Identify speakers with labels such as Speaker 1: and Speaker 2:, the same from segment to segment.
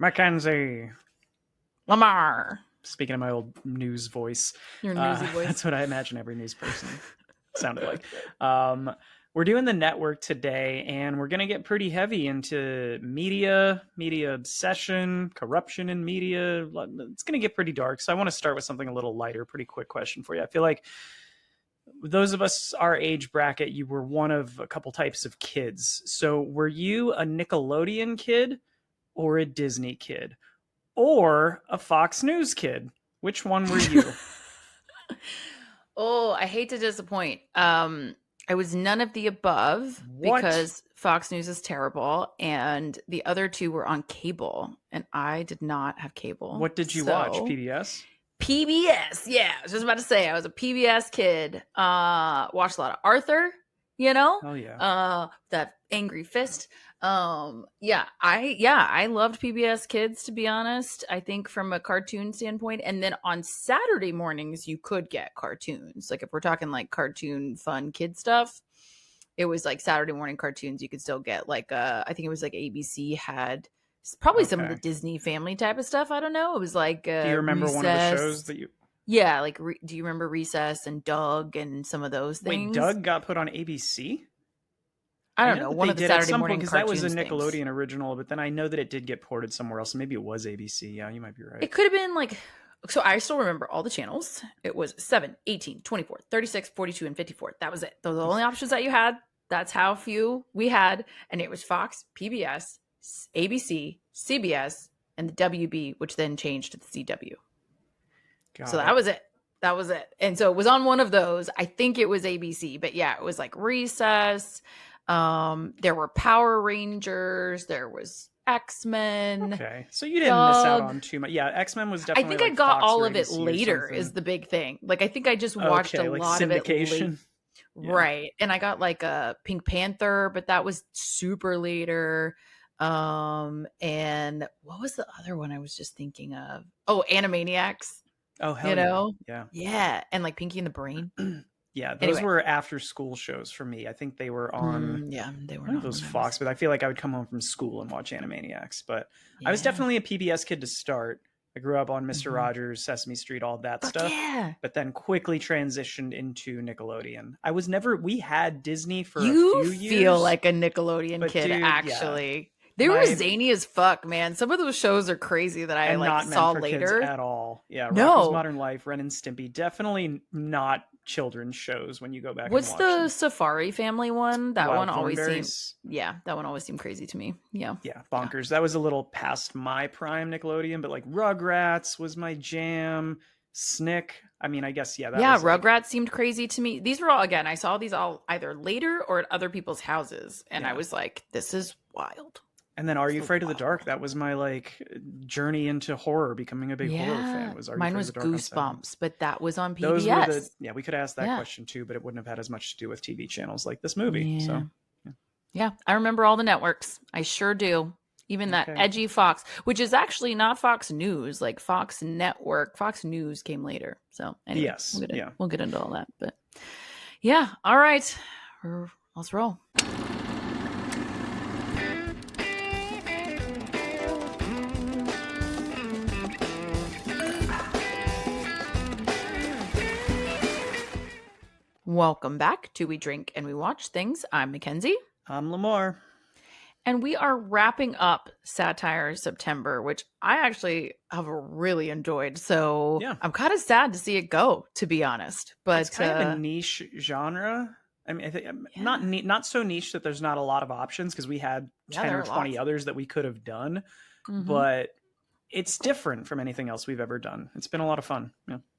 Speaker 1: Mackenzie.
Speaker 2: Lamar.
Speaker 1: Speaking of my old news voice.
Speaker 2: Your newsy voice.
Speaker 1: That's what I imagine every news person sounded like. We're doing the network today, and we're going to get pretty heavy into media obsession, corruption in media. It's going to get pretty dark, so I want to start with something a little lighter. Pretty quick question for you. I feel like those of us our age bracket, you were one of a couple types of kids. So were you a Nickelodeon kid or a Disney kid or a Fox News kid? Which one were you?
Speaker 2: Oh, I hate to disappoint. I was none of the above
Speaker 1: What?
Speaker 2: because Fox News is terrible, and the other two were on cable, and I did not have cable.
Speaker 1: What did you watch? PBS?
Speaker 2: PBS, yeah. I was just about to say I was a PBS kid. Watched a lot of Arthur,
Speaker 1: Oh yeah.
Speaker 2: that angry fist. I loved PBS Kids, to be honest. I think from a cartoon standpoint, and then on Saturday mornings you could get cartoons. Like if we're talking like cartoon fun kid stuff, it was like Saturday morning cartoons. You could still get like I think it was like ABC had probably some of the Disney Family type of stuff. I don't know. It was like
Speaker 1: do you remember
Speaker 2: Recess.
Speaker 1: one of the shows that you?
Speaker 2: Yeah, like do you remember Recess and Doug and some of those things?
Speaker 1: Wait, Doug got put on ABC?
Speaker 2: I don't know. One of the Saturday morning
Speaker 1: because that was a
Speaker 2: cartoons
Speaker 1: Nickelodeon
Speaker 2: things.
Speaker 1: original, but then I know that it did get ported somewhere else. Maybe it was ABC. Yeah, you might be right.
Speaker 2: It could have been like, so I still remember all the channels. It was 7, 18, 24, 36, 42, and 54. That was it. Those are the only options that you had. That's how few we had. And it was Fox, PBS, ABC, CBS, and the WB, which then changed to the CW. That was it. That was it. And so it was on one of those. I think it was ABC, but yeah, it was like Recess. There were Power Rangers. There was X-Men.
Speaker 1: Okay, so you didn't miss out on too much. Yeah, X-Men was definitely.
Speaker 2: I think I got Fox all of it later. Is the big thing. Like I think I just watched a lot of it. Yeah. Right, and I got like a Pink Panther, but that was super later. And what was the other one I was just thinking of? Oh, Animaniacs.
Speaker 1: Oh, hell
Speaker 2: yeah, and like Pinky and the Brain.
Speaker 1: Yeah, those were after school shows for me. I think they were on.
Speaker 2: They were
Speaker 1: not those Fox, but I feel like I would come home from school and watch Animaniacs. But I was definitely a PBS kid to start. I grew up on Mr. Rogers, Sesame Street, all that stuff.
Speaker 2: Yeah.
Speaker 1: But then quickly transitioned into Nickelodeon. I was never. We had Disney for a few years.
Speaker 2: You feel like a Nickelodeon kid, dude, actually. Yeah. They were zany as fuck, man. Some of those shows are crazy that I like saw later.
Speaker 1: At all. Yeah, Rocko's Modern Life, Ren and Stimpy, definitely not children's shows when you go back.
Speaker 2: What's
Speaker 1: and watch
Speaker 2: the
Speaker 1: them.
Speaker 2: Safari Family one? That
Speaker 1: Wild
Speaker 2: one always
Speaker 1: Thornberries.
Speaker 2: that one always seemed crazy to me. Yeah,
Speaker 1: bonkers. That was a little past my prime Nickelodeon, but like Rugrats was my jam. Snick. I mean, I guess
Speaker 2: Rugrats seemed crazy to me. These were all, again, I saw these all either later or at other people's houses, and I was like, this is wild.
Speaker 1: And then Are You Afraid of the Dark? That was my like journey into horror, becoming a big horror fan.
Speaker 2: Mine was Goosebumps, but that was on PBS.
Speaker 1: Those were we could ask that question too, but it wouldn't have had as much to do with TV channels like this movie.
Speaker 2: Yeah. So I remember all the networks. I sure do. Even that edgy Fox, which is actually not Fox News, like Fox Network. Fox News came later. So anyway, we'll get into all that. But yeah, all right, let's roll. Welcome back to We Drink and We Watch Things. I'm Mackenzie.
Speaker 1: I'm Lamar.
Speaker 2: And we are wrapping up Satire September, which I actually have really enjoyed. So I'm kind of sad to see it go, to be honest. But
Speaker 1: it's kind of a niche genre. I mean, I think not so niche that there's not a lot of options, because we had 10 or 20 others that we could have done. Mm-hmm. But it's different from anything else we've ever done. It's been a lot of fun.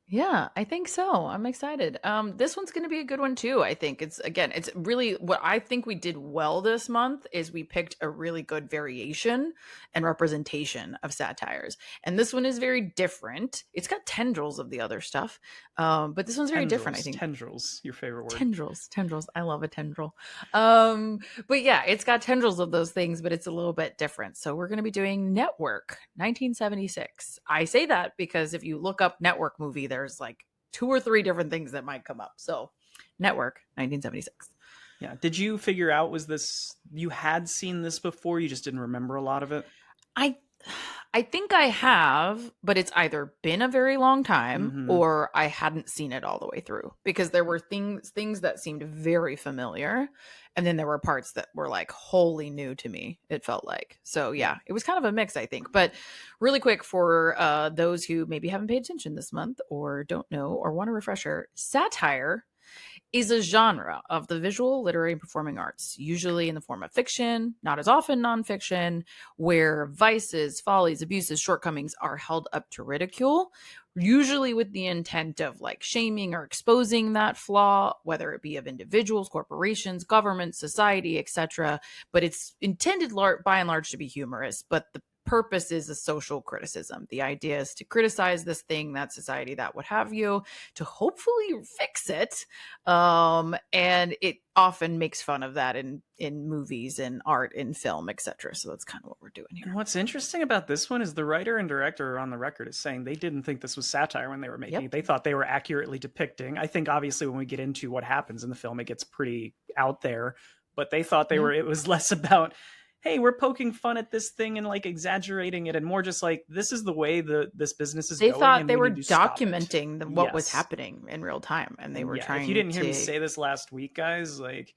Speaker 2: Yeah, I think so. I'm excited. This one's going to be a good one too. I think it's really what I think we did well this month is we picked a really good variation and representation of satires. And this one is very different. It's got tendrils of the other stuff. But this one's very different, I think.
Speaker 1: Tendrils, your favorite word.
Speaker 2: Tendrils. I love a tendril. But yeah, it's got tendrils of those things, but it's a little bit different. So we're going to be doing Network 1976. I say that because if you look up Network movie, there's like 2 or 3 different things that might come up. So Network 1976.
Speaker 1: Yeah. Did you figure out, you had seen this before? You just didn't remember a lot of it?
Speaker 2: I think I have, but it's either been a very long time
Speaker 1: Mm-hmm.
Speaker 2: or I hadn't seen it all the way through, because there were things that seemed very familiar, and then there were parts that were like wholly new to me, it felt like. So yeah, it was kind of a mix, I think. But really quick, for those who maybe haven't paid attention this month or don't know or want a refresher, satire is a genre of the visual, literary, and performing arts, usually in the form of fiction, not as often nonfiction, where vices, follies, abuses, shortcomings are held up to ridicule, usually with the intent of like shaming or exposing that flaw, whether it be of individuals, corporations, government, society, etc. But it's intended by and large to be humorous, but the purpose is a social criticism. The idea is to criticize this thing, that society, that what have you, to hopefully fix it. And it often makes fun of that in movies and art and film, etc. So that's kind of what we're doing here.
Speaker 1: And what's interesting about this one is the writer and director on the record is saying they didn't think this was satire when they were making it. They thought they were accurately depicting. I think obviously when we get into what happens in the film, it gets pretty out there, but they thought it was less about, hey, we're poking fun at this thing and like exaggerating it, and more just like, this is the way this business is
Speaker 2: going.
Speaker 1: They
Speaker 2: thought they were documenting what was happening in real time, and they were trying.
Speaker 1: If you didn't hear me say this last week, guys, like,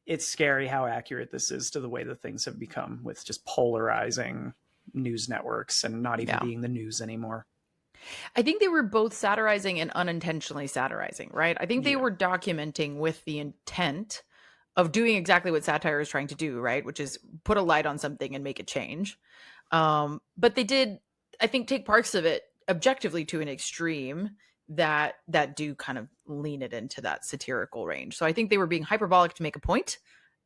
Speaker 1: it's scary how accurate this is to the way that things have become with just polarizing news networks and not even being the news anymore.
Speaker 2: I think they were both satirizing and unintentionally satirizing, right? I think they were documenting with the intent of doing exactly what satire is trying to do, right? Which is put a light on something and make it change. But they did, I think, take parts of it objectively to an extreme that do kind of lean it into that satirical range. So I think they were being hyperbolic to make a point,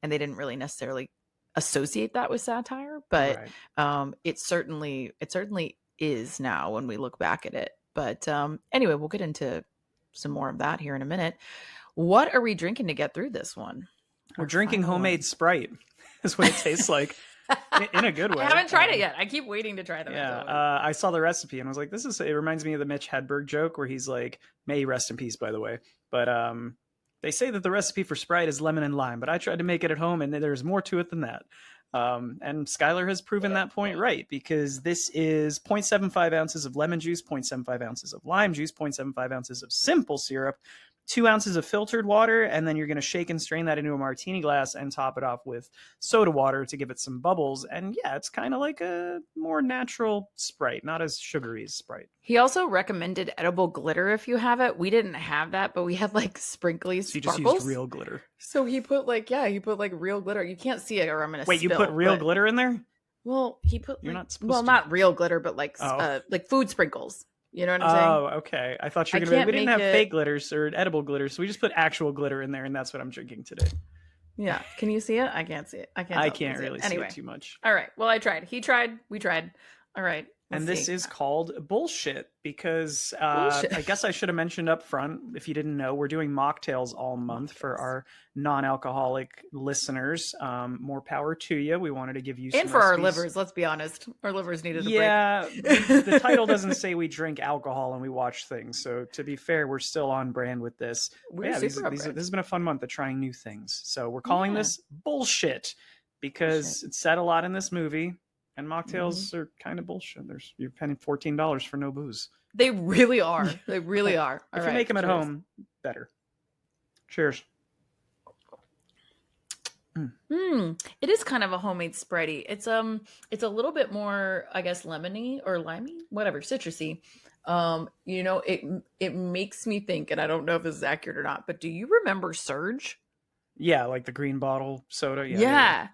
Speaker 2: and they didn't really necessarily associate that with satire. But it certainly is now when we look back at it. But anyway, we'll get into some more of that here in a minute. What are we drinking to get through this one?
Speaker 1: We're drinking homemade Sprite. Is what it tastes like. In a good way.
Speaker 2: I haven't tried it yet. I keep waiting to try them.
Speaker 1: I saw the recipe and I was like, it reminds me of the Mitch Hedberg joke where he's like, may he rest in peace, by the way. But they say that the recipe for Sprite is lemon and lime, but I tried to make it at home and there's more to it than that. And Skylar has proven that point right, because this is 0.75 ounces of lemon juice, 0.75 ounces of lime juice, 0.75 ounces of simple syrup, 2 ounces of filtered water, and then you're going to shake and strain that into a martini glass and top it off with soda water to give it some bubbles. And yeah, it's kind of like a more natural Sprite, not as sugary as Sprite.
Speaker 2: He also recommended edible glitter if you have it. We didn't have that, but we had like sprinkly sparkles.
Speaker 1: So you just used real glitter.
Speaker 2: So he put like real glitter. You can't see it or I'm going to
Speaker 1: Wait, you put real glitter in there?
Speaker 2: Well, he put
Speaker 1: You're not supposed to.
Speaker 2: Not real glitter, but like food sprinkles. You know what I'm saying?
Speaker 1: Oh, okay. I thought you were going to be, we didn't have fake glitters or edible glitters, so we just put actual glitter in there, and that's what I'm drinking today.
Speaker 2: Yeah. Can you see it? I can't see it. I can't
Speaker 1: really see it too much.
Speaker 2: All right. Well, I tried. He tried. We tried. All right.
Speaker 1: And this is called Bullshit because I guess I should have mentioned up front, if you didn't know, we're doing mocktails all month for our non-alcoholic listeners. More power to you. We wanted to give you some
Speaker 2: and for
Speaker 1: recipes.
Speaker 2: Our livers, let's be honest. Our livers needed a break.
Speaker 1: Yeah, the title doesn't say we drink alcohol and we watch things. So to be fair, we're still on brand with this. This has been a fun month of trying new things. So we're calling this Bullshit because it's said a lot in this movie. And mocktails are kind of bullshit. You're paying $14 for no booze.
Speaker 2: They really are. They really are.
Speaker 1: If you make them at home, better. Cheers.
Speaker 2: It is kind of a homemade Sprite-y. It's a little bit more, I guess, lemony or limey, whatever, citrusy. It makes me think, and I don't know if this is accurate or not, but do you remember Surge?
Speaker 1: Yeah, like the green bottle soda.
Speaker 2: Yeah.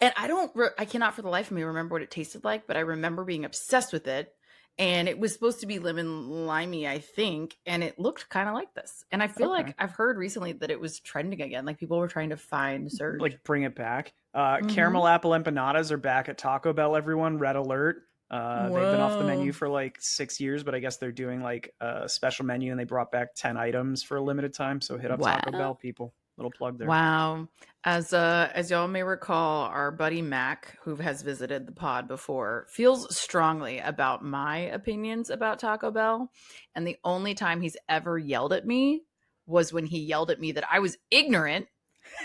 Speaker 2: And I cannot for the life of me remember what it tasted like, but I remember being obsessed with it. And it was supposed to be lemon limey, I think. And it looked kind of like this. And I feel like I've heard recently that it was trending again. Like people were trying to find Surge.
Speaker 1: Like bring it back. Caramel apple empanadas are back at Taco Bell, everyone. Red alert. They've been off the menu for like 6 years, but I guess they're doing like a special menu and they brought back 10 items for a limited time. So hit up Taco Bell, people. Little plug there.
Speaker 2: Wow. As y'all may recall, our buddy Mac, who has visited the pod before, feels strongly about my opinions about Taco Bell. And the only time he's ever yelled at me was when he yelled at me that I was ignorant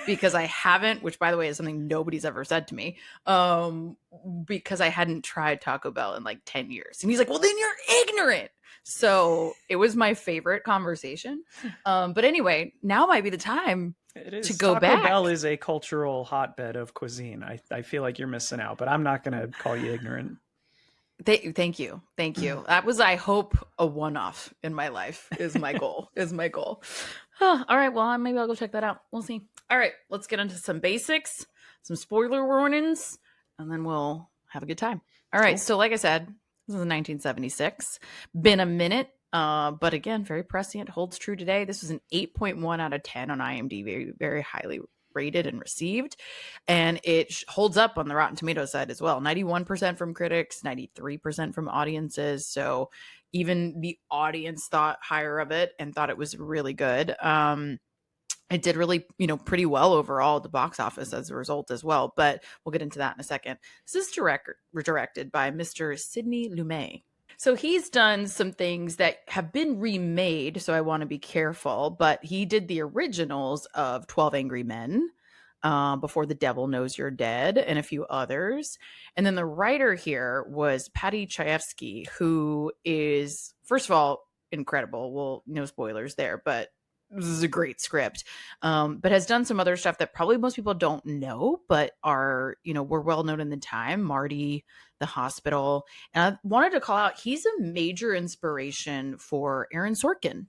Speaker 2: because I haven't, which by the way is something nobody's ever said to me, because I hadn't tried Taco Bell in like 10 years. And he's like, well, then you're ignorant. So it was my favorite conversation. But anyway, now might be the time
Speaker 1: It
Speaker 2: to
Speaker 1: is.
Speaker 2: go
Speaker 1: Taco
Speaker 2: back.
Speaker 1: Bell is a cultural hotbed of cuisine. I feel like you're missing out, but I'm not going to call you ignorant.
Speaker 2: Thank you. Thank you. That was, I hope, a one-off in my life is my goal, is my goal. Huh, all right. Well, maybe I'll go check that out. We'll see. All right. Let's get into some basics, some spoiler warnings, and then we'll have a good time. All right.
Speaker 1: Cool.
Speaker 2: So like I said, this is 1976. Been a minute. But again, very prescient, holds true today. This was an 8.1 out of 10 on IMDb, very, very highly rated and received, and it holds up on the Rotten Tomatoes side as well. 91% from critics, 93% from audiences. So even the audience thought higher of it and thought it was really good. It did really, pretty well overall at the box office as a result as well. But we'll get into that in a second. This is directed by Mr. Sidney Lumet. So he's done some things that have been remade, so I want to be careful, but he did the originals of 12 Angry Men, Before the Devil Knows You're Dead, and a few others. And then the writer here was Paddy Chayefsky, who is, first of all, incredible. Well, no spoilers there, but this is a great script, but has done some other stuff that probably most people don't know, but were well known in the time. Marty, The Hospital. And I wanted to call out, he's a major inspiration for Aaron Sorkin.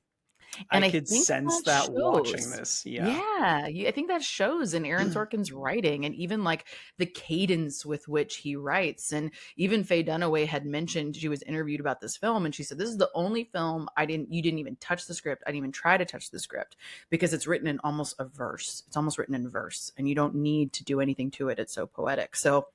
Speaker 2: And
Speaker 1: I
Speaker 2: I
Speaker 1: could
Speaker 2: think
Speaker 1: sense that watching this. Yeah.
Speaker 2: I think that shows in Aaron Sorkin's writing, and even like the cadence with which he writes. And even Faye Dunaway had mentioned, she was interviewed about this film, and she said, this is the only film you didn't even touch the script. I didn't even try to touch the script because it's written in almost a verse. It's almost written in verse, and you don't need to do anything to it. It's so poetic. So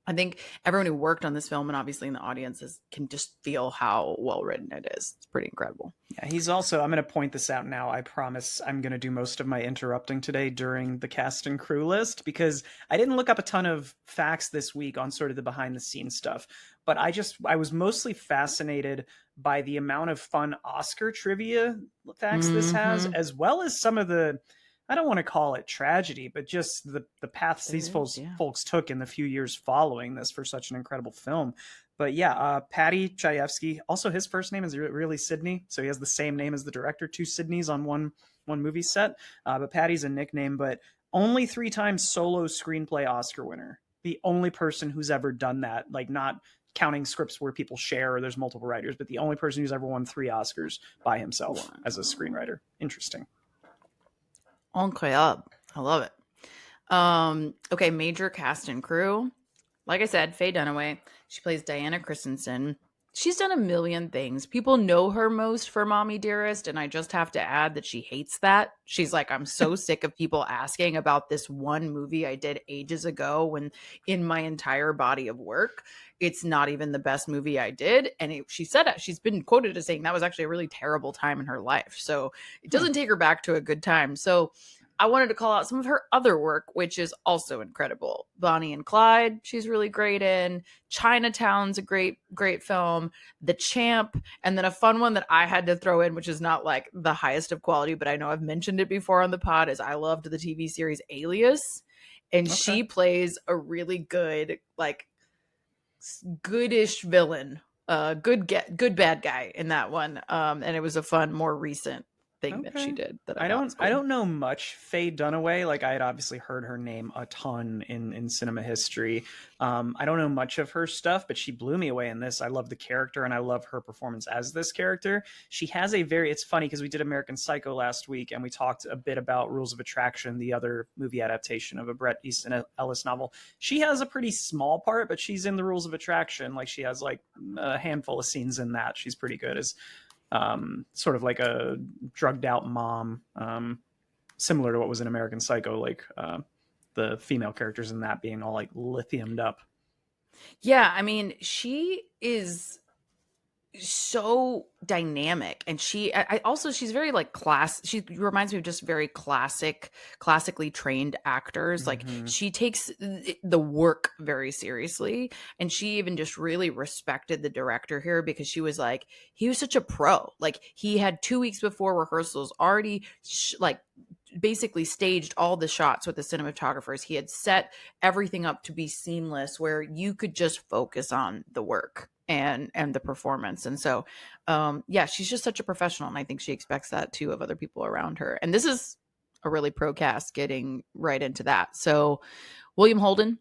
Speaker 2: I think everyone who worked on this film, and obviously in the audiences, can just feel how well written it is. It's pretty incredible.
Speaker 1: Yeah, he's also, I'm going to point this out now. I promise I'm going to do most of my interrupting today during the cast and crew list, because I didn't look up a ton of facts this week on sort of the behind the scenes stuff, but I was mostly fascinated by the amount of fun Oscar trivia facts this has, as well as some of the, I don't want to call it tragedy, but just the paths these folks took in the few years following this for such an incredible film. But yeah, Paddy Chayefsky, also his first name is really Sidney, so he has the same name as the director, two Sidneys on one movie set. But Paddy's a nickname, but only 3 times solo screenplay Oscar winner. The only person who's ever done that, like not counting scripts where people share or there's multiple writers, but the only person who's ever won 3 Oscars by himself as a screenwriter. Interesting.
Speaker 2: Incroyable. I love it. Okay, major cast and crew. Like I said, Faye Dunaway. She plays Diana Christensen. She's done a million things. People know her most for Mommy Dearest, and I just have to add that she hates that. She's like, I'm so sick of people asking about this one movie I did ages ago when in my entire body of work, it's not even the best movie I did. And she said it. She's been quoted as saying that was actually a really terrible time in her life. So it doesn't take her back to a good time. So I wanted to call out some of her other work, which is also incredible. Bonnie and Clyde, she's really great in. Chinatown's a great, great film. The Champ, and then a fun one that I had to throw in, which is not like the highest of quality, but I know I've mentioned it before on the pod, is I loved the TV series Alias. And she plays a really good, like, goodish villain, good bad guy in that one. And it was a fun, more recent thing that she did. That I
Speaker 1: don't know much Faye Dunaway. Like, I had obviously heard her name a ton in cinema history. I don't know much of her stuff, but she blew me away in this. I love the character and I love her performance as this character. She has it's funny because we did American Psycho last week and we talked a bit about Rules of Attraction, the other movie adaptation of a Bret Easton Ellis novel. She has a pretty small part, but she's in the Rules of Attraction. Like, she has like a handful of scenes in that. She's pretty good as sort of like a drugged out mom, similar to what was in American Psycho, like the female characters in that being all like lithiumed up.
Speaker 2: Yeah, I mean, she is so dynamic, and she's very like she reminds me of just very classically trained actors. Like, she takes the work very seriously, and she even just really respected the director here because she was like, he was such a pro. Like, he had 2 weeks before rehearsals already basically staged all the shots with the cinematographers. He had set everything up to be seamless where you could just focus on the work and the performance. And so yeah, she's just such a professional, and I think she expects that too of other people around her. And this is a really pro cast, getting right into that. So William Holden,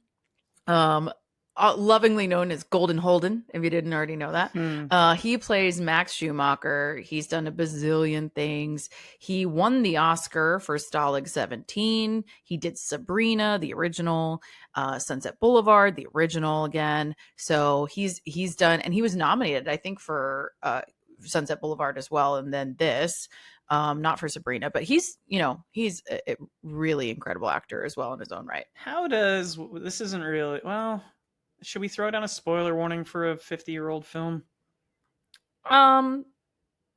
Speaker 2: lovingly known as Golden Holden, if you didn't already know that. He plays Max Schumacher. He's done a bazillion things. He won the Oscar for Stalag 17. He did Sabrina, the original, Sunset Boulevard, the original again. So he's done, and he was nominated, I think, for Sunset Boulevard as well, and then this. Not for Sabrina, but he's a really incredible actor as well in his own right.
Speaker 1: How does this isn't really well? Should we throw down a spoiler warning for a 50-year-old film?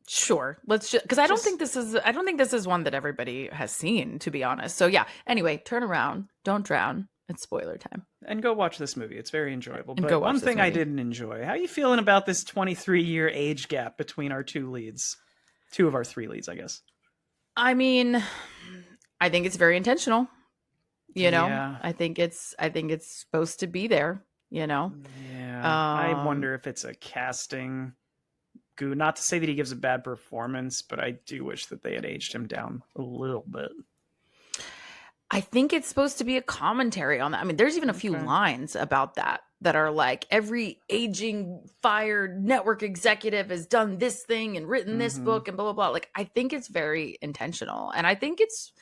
Speaker 2: Sure. Let's just, because I don't think this is one that everybody has seen, to be honest. So yeah. Anyway, turn around, don't drown. It's spoiler time.
Speaker 1: And go watch this movie. It's very enjoyable.
Speaker 2: And
Speaker 1: but one thing I didn't enjoy. How are you feeling about this 23-year age gap between our two leads? Two of our three leads, I guess.
Speaker 2: I mean, I think it's very intentional.
Speaker 1: Yeah.
Speaker 2: I think it's supposed to be there.
Speaker 1: Yeah. I wonder if it's a casting goo. Not to say that he gives a bad performance, but I do wish that they had aged him down a little bit.
Speaker 2: I think it's supposed to be a commentary on that. I mean, there's even a few lines about that are like, every aging fired network executive has done this thing and written this book and blah, blah, blah. Like, I think it's very intentional, and I think it's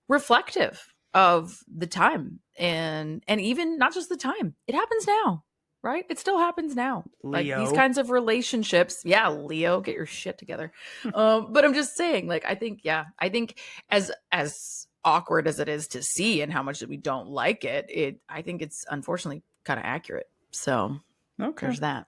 Speaker 2: reflective of the time, and even not just the time. It happens now, right? It still happens now.
Speaker 1: Leo.
Speaker 2: Like, these kinds of relationships. Yeah, Leo, get your shit together. But I'm just saying, like, I think as awkward as it is to see and how much that we don't like it, I think it's unfortunately kind of accurate. So there's that.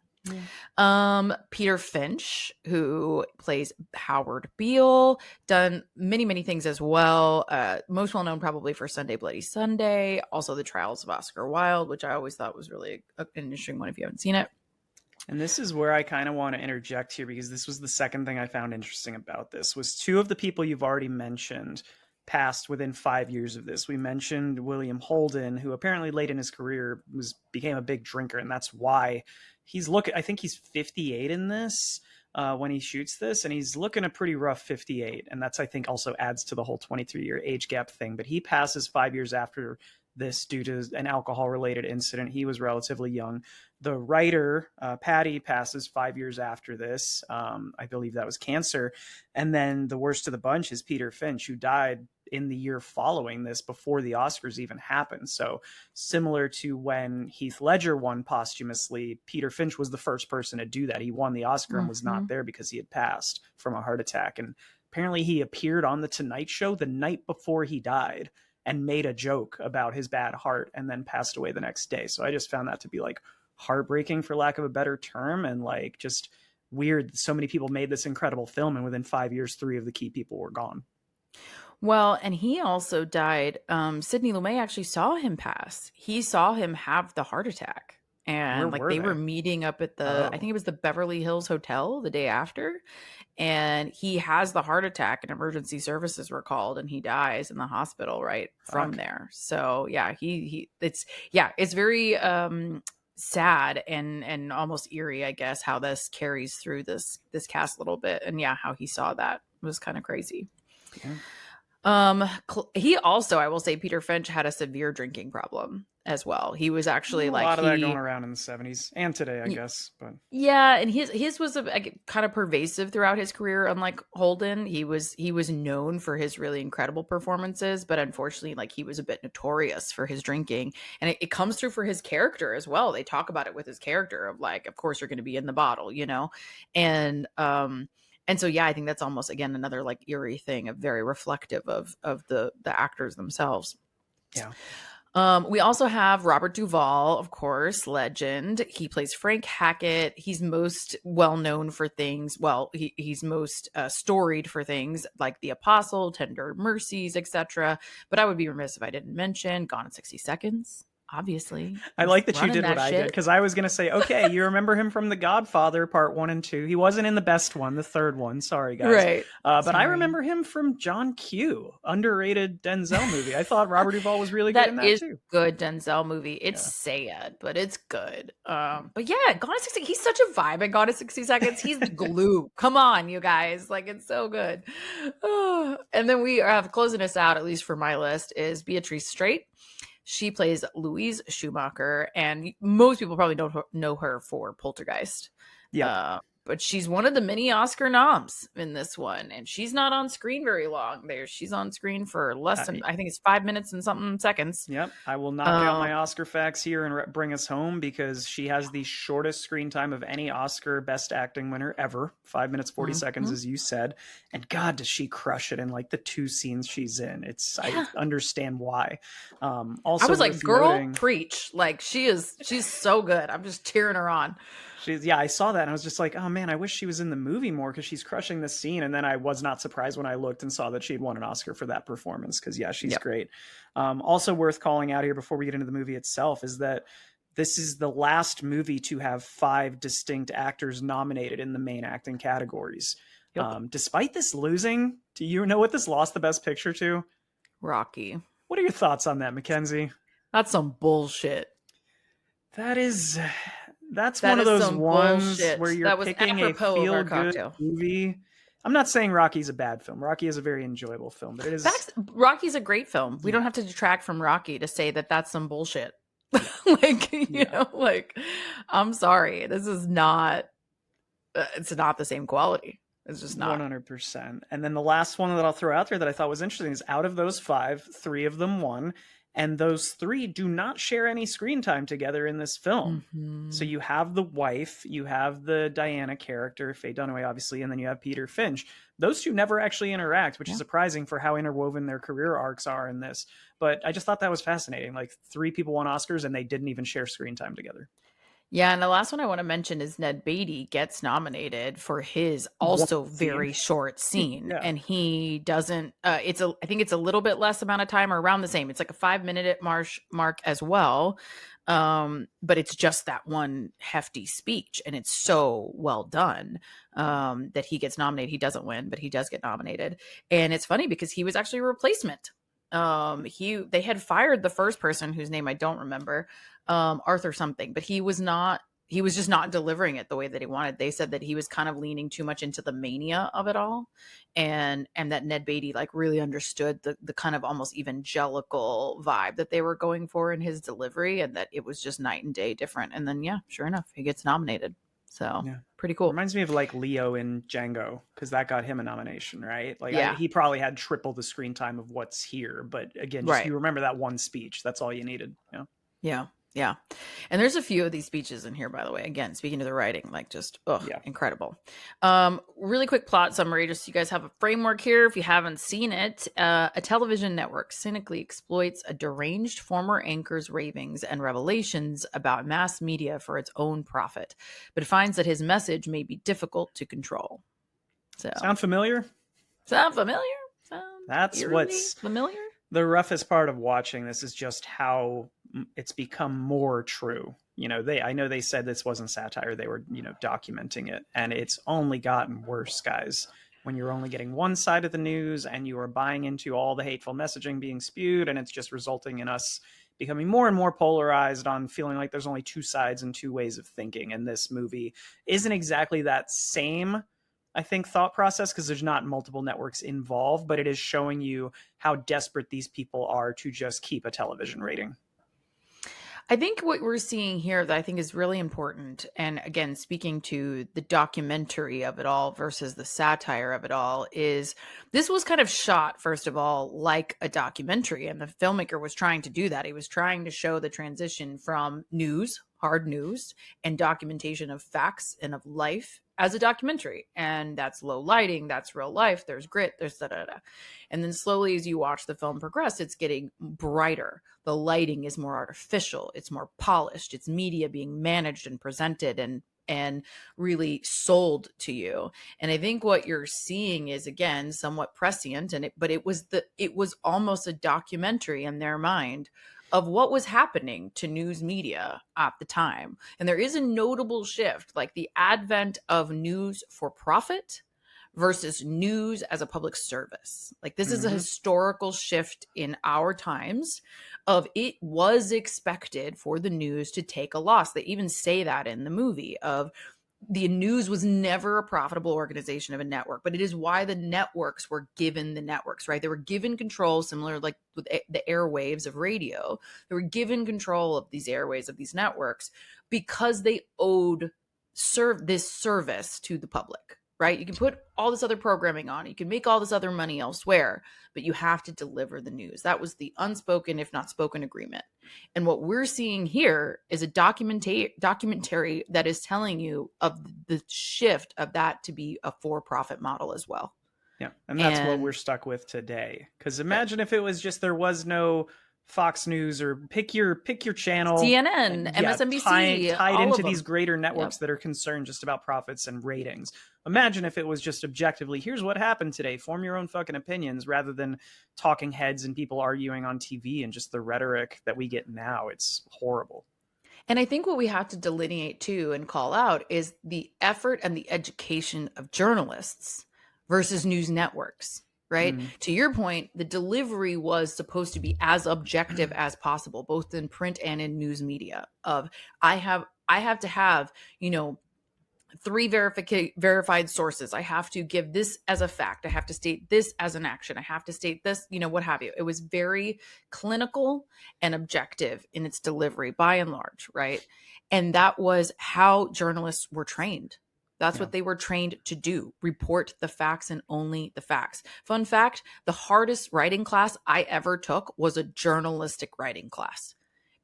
Speaker 2: Yeah. Peter Finch, who plays Howard Beale, done many things as well. Most well known probably for Sunday Bloody Sunday, also The Trials of Oscar Wilde, which I always thought was really an interesting one if you haven't seen it.
Speaker 1: And this is where I kind of want to interject here, because this was the second thing I found interesting about this, was two of the people you've already mentioned passed within 5 years of this. We mentioned William Holden, who apparently late in his career became a big drinker, and that's why I think he's 58 in this when he shoots this, and he's looking a pretty rough 58, and that's, I think, also adds to the whole 23-year age gap thing. But he passes 5 years after this due to an alcohol-related incident. He was relatively young. The writer, Paddy, passes 5 years after this. I believe that was cancer. And then the worst of the bunch is Peter Finch, who died in the year following this, before the Oscars even happened. So similar to when Heath Ledger won posthumously, Peter Finch was the first person to do that. He won the Oscar and was not there because he had passed from a heart attack. And apparently he appeared on The Tonight Show the night before he died and made a joke about his bad heart, and then passed away the next day. So I just found that to be like heartbreaking, for lack of a better term, and like just weird. So many people made this incredible film, and within 5 years, three of the key people were gone.
Speaker 2: Well, and he also died. Sidney Lumet actually saw him pass. He saw him have the heart attack. And they were meeting up at I think it was the Beverly Hills Hotel the day after. And he has the heart attack, and emergency services were called, and he dies in the hospital right from there. So yeah, it's very sad and almost eerie, I guess, how this carries through this cast a little bit. And yeah, how he saw that was kind of crazy. Yeah. He also, I will say, Peter Finch had a severe drinking problem as well. He was actually a lot
Speaker 1: of that going around in the 70s and today, I guess. But
Speaker 2: yeah, and his was kind of pervasive throughout his career. Unlike Holden, he was known for his really incredible performances, but unfortunately, he was a bit notorious for his drinking, and it comes through for his character as well. They talk about it with his character of of course you're going to be in the bottle, And so, yeah, I think that's almost, again, another eerie thing, of very reflective of the actors themselves.
Speaker 1: Yeah.
Speaker 2: We also have Robert Duvall, of course, legend. He plays Frank Hackett. He's most well known for things. Well, he's most storied for things like The Apostle, Tender Mercies, etc. But I would be remiss if I didn't mention Gone in 60 Seconds. obviously.
Speaker 1: I
Speaker 2: He's
Speaker 1: like that you
Speaker 2: running
Speaker 1: did what
Speaker 2: that
Speaker 1: I did
Speaker 2: shit.
Speaker 1: because I was going to say, okay, you remember him from The Godfather Part 1 and 2. He wasn't in the best one, the third one. Sorry, guys.
Speaker 2: Right.
Speaker 1: But I
Speaker 2: Sorry.
Speaker 1: remember him from John Q, underrated Denzel movie. I thought Robert Duvall was really good
Speaker 2: That
Speaker 1: in that
Speaker 2: is
Speaker 1: too.
Speaker 2: a good Denzel movie. It's
Speaker 1: Yeah.
Speaker 2: sad, but it's good. But yeah, Gone in 60, he's such a vibe in Gone in 60 Seconds. He's glue. Come on, you guys. Like, it's so good. And then we have closing us out, at least for my list, is Beatrice Straight. She plays Louise Schumacher, and most people probably don't know her for Poltergeist.
Speaker 1: Yep.
Speaker 2: But she's one of the many Oscar noms in this one, and she's not on screen very long. She's on screen for less than, I think it's 5 minutes and something seconds.
Speaker 1: Yep. I will knock out my Oscar facts here and bring us home because she has the shortest screen time of any Oscar Best Acting winner ever. 5 minutes, 40 seconds, as you said. And God, does she crush it in like the 2 scenes she's in. I understand why. Also,
Speaker 2: I was like, girl,
Speaker 1: noting,
Speaker 2: preach. Like, she's so good. I'm just cheering her on.
Speaker 1: I saw that and I was just like, oh man, I wish she was in the movie more because she's crushing this scene. And then I was not surprised when I looked and saw that she'd won an Oscar for that performance because she's great. Also worth calling out here before we get into the movie itself is that this is the last movie to have 5 distinct actors nominated in the main acting categories. Despite this losing, do you know what this lost the Best Picture to?
Speaker 2: Rocky.
Speaker 1: What are your thoughts on that, Mackenzie?
Speaker 2: That's some bullshit.
Speaker 1: That's one of those ones
Speaker 2: bullshit.
Speaker 1: where you're picking a feel-good movie. I'm not saying Rocky's a bad film. Rocky is a very enjoyable film, but it is.
Speaker 2: Rocky's a great film. We don't have to detract from Rocky to say that that's some bullshit. You know, like, I'm sorry. This is not, it's not the same quality. It's just not.
Speaker 1: 100%. And then the last one that I'll throw out there that I thought was interesting is out of those 5, 3 of them won. And those 3 do not share any screen time together in this film. Mm-hmm. So you have the wife, you have the Diana character, Faye Dunaway, obviously, and then you have Peter Finch. Those 2 never actually interact, which is surprising for how interwoven their career arcs are in this. But I just thought that was fascinating. Like 3 people won Oscars and they didn't even share screen time together.
Speaker 2: Yeah, and the last one I want to mention is Ned Beatty gets nominated for his also very short scene, and he doesn't. I think it's a little bit less amount of time, or around the same. It's like a 5-minute mark as well, but it's just that one hefty speech, and it's so well done that he gets nominated. He doesn't win, but he does get nominated, and it's funny because he was actually a replacement. They had fired the first person whose name I don't remember, Arthur something, but he was just not delivering it the way that he wanted. They said that he was kind of leaning too much into the mania of it all. And that Ned Beatty like really understood the kind of almost evangelical vibe that they were going for in his delivery, and that it was just night and day different. And then, sure enough, he gets nominated. So pretty cool.
Speaker 1: Reminds me of like Leo in Django, because that got him a nomination, right? Like he probably had triple the screen time of what's here, but again, you remember that one speech. That's all you needed.
Speaker 2: Yeah. And there's a few of these speeches in here, by the way. Again, speaking to the writing, like just incredible. Really quick plot summary, just so you guys have a framework here. If you haven't seen it, a television network cynically exploits a deranged former anchor's ravings and revelations about mass media for its own profit, but it finds that his message may be difficult to control. So,
Speaker 1: sound familiar? That's what's
Speaker 2: familiar.
Speaker 1: The roughest part of watching this is just how it's become more true. I know they said this wasn't satire. They were, documenting it, and it's only gotten worse, guys. When you're only getting one side of the news and you are buying into all the hateful messaging being spewed, and it's just resulting in us becoming more and more polarized on feeling like there's only 2 sides and 2 ways of thinking. And this movie isn't exactly that same, I think, thought process, because there's not multiple networks involved, but it is showing you how desperate these people are to just keep a television rating.
Speaker 2: I think what we're seeing here that I think is really important, and again, speaking to the documentary of it all versus the satire of it all, is this was kind of shot, first of all, like a documentary. And the filmmaker was trying to do that. He was trying to show the transition from news, hard news, and documentation of facts and of life as a documentary. And that's low lighting, that's real life, there's grit, there's da-da-da. And then slowly as you watch the film progress, it's getting brighter. The lighting is more artificial, it's more polished, it's media being managed and presented and really sold to you. And I think what you're seeing is, again, somewhat prescient, but it was almost a documentary in their mind of what was happening to news media at the time. And there is a notable shift, like the advent of news for profit versus news as a public service. Like this is a historical shift in our times of it was expected for the news to take a loss. They even say that in the movie of the news was never a profitable organization of a network, but it is why the networks were given the networks, right? They were given control, similar like with the airwaves of radio. They were given control of these airwaves of these networks because they owed this service to the public, right? You can put all this other programming on, you can make all this other money elsewhere, but you have to deliver the news. That was the unspoken, if not spoken, agreement. And what we're seeing here is a documentary that is telling you of the shift of that to be a for-profit model as well.
Speaker 1: Yeah, and that's what we're stuck with today. Because imagine if it was just there was no Fox News or pick your channel,
Speaker 2: CNN, MSNBC,
Speaker 1: tied
Speaker 2: all
Speaker 1: into
Speaker 2: of
Speaker 1: these
Speaker 2: them.
Speaker 1: greater networks that are concerned just about profits and ratings. Imagine if it was just objectively, here's what happened today, form your own fucking opinions, rather than talking heads and people arguing on TV and just the rhetoric that we get now. It's horrible.
Speaker 2: And I think what we have to delineate too and call out is the effort and the education of journalists versus news networks, right? To your point, the delivery was supposed to be as objective as possible, both in print and in news media. Of I have to have, 3 verified sources. I have to give this as a fact. I have to state this as an action. I have to state this, what have you. It was very clinical and objective in its delivery by and large, right? And that was how journalists were trained. That's what they were trained to do. Report the facts and only the facts. Fun fact, the hardest writing class I ever took was a journalistic writing class,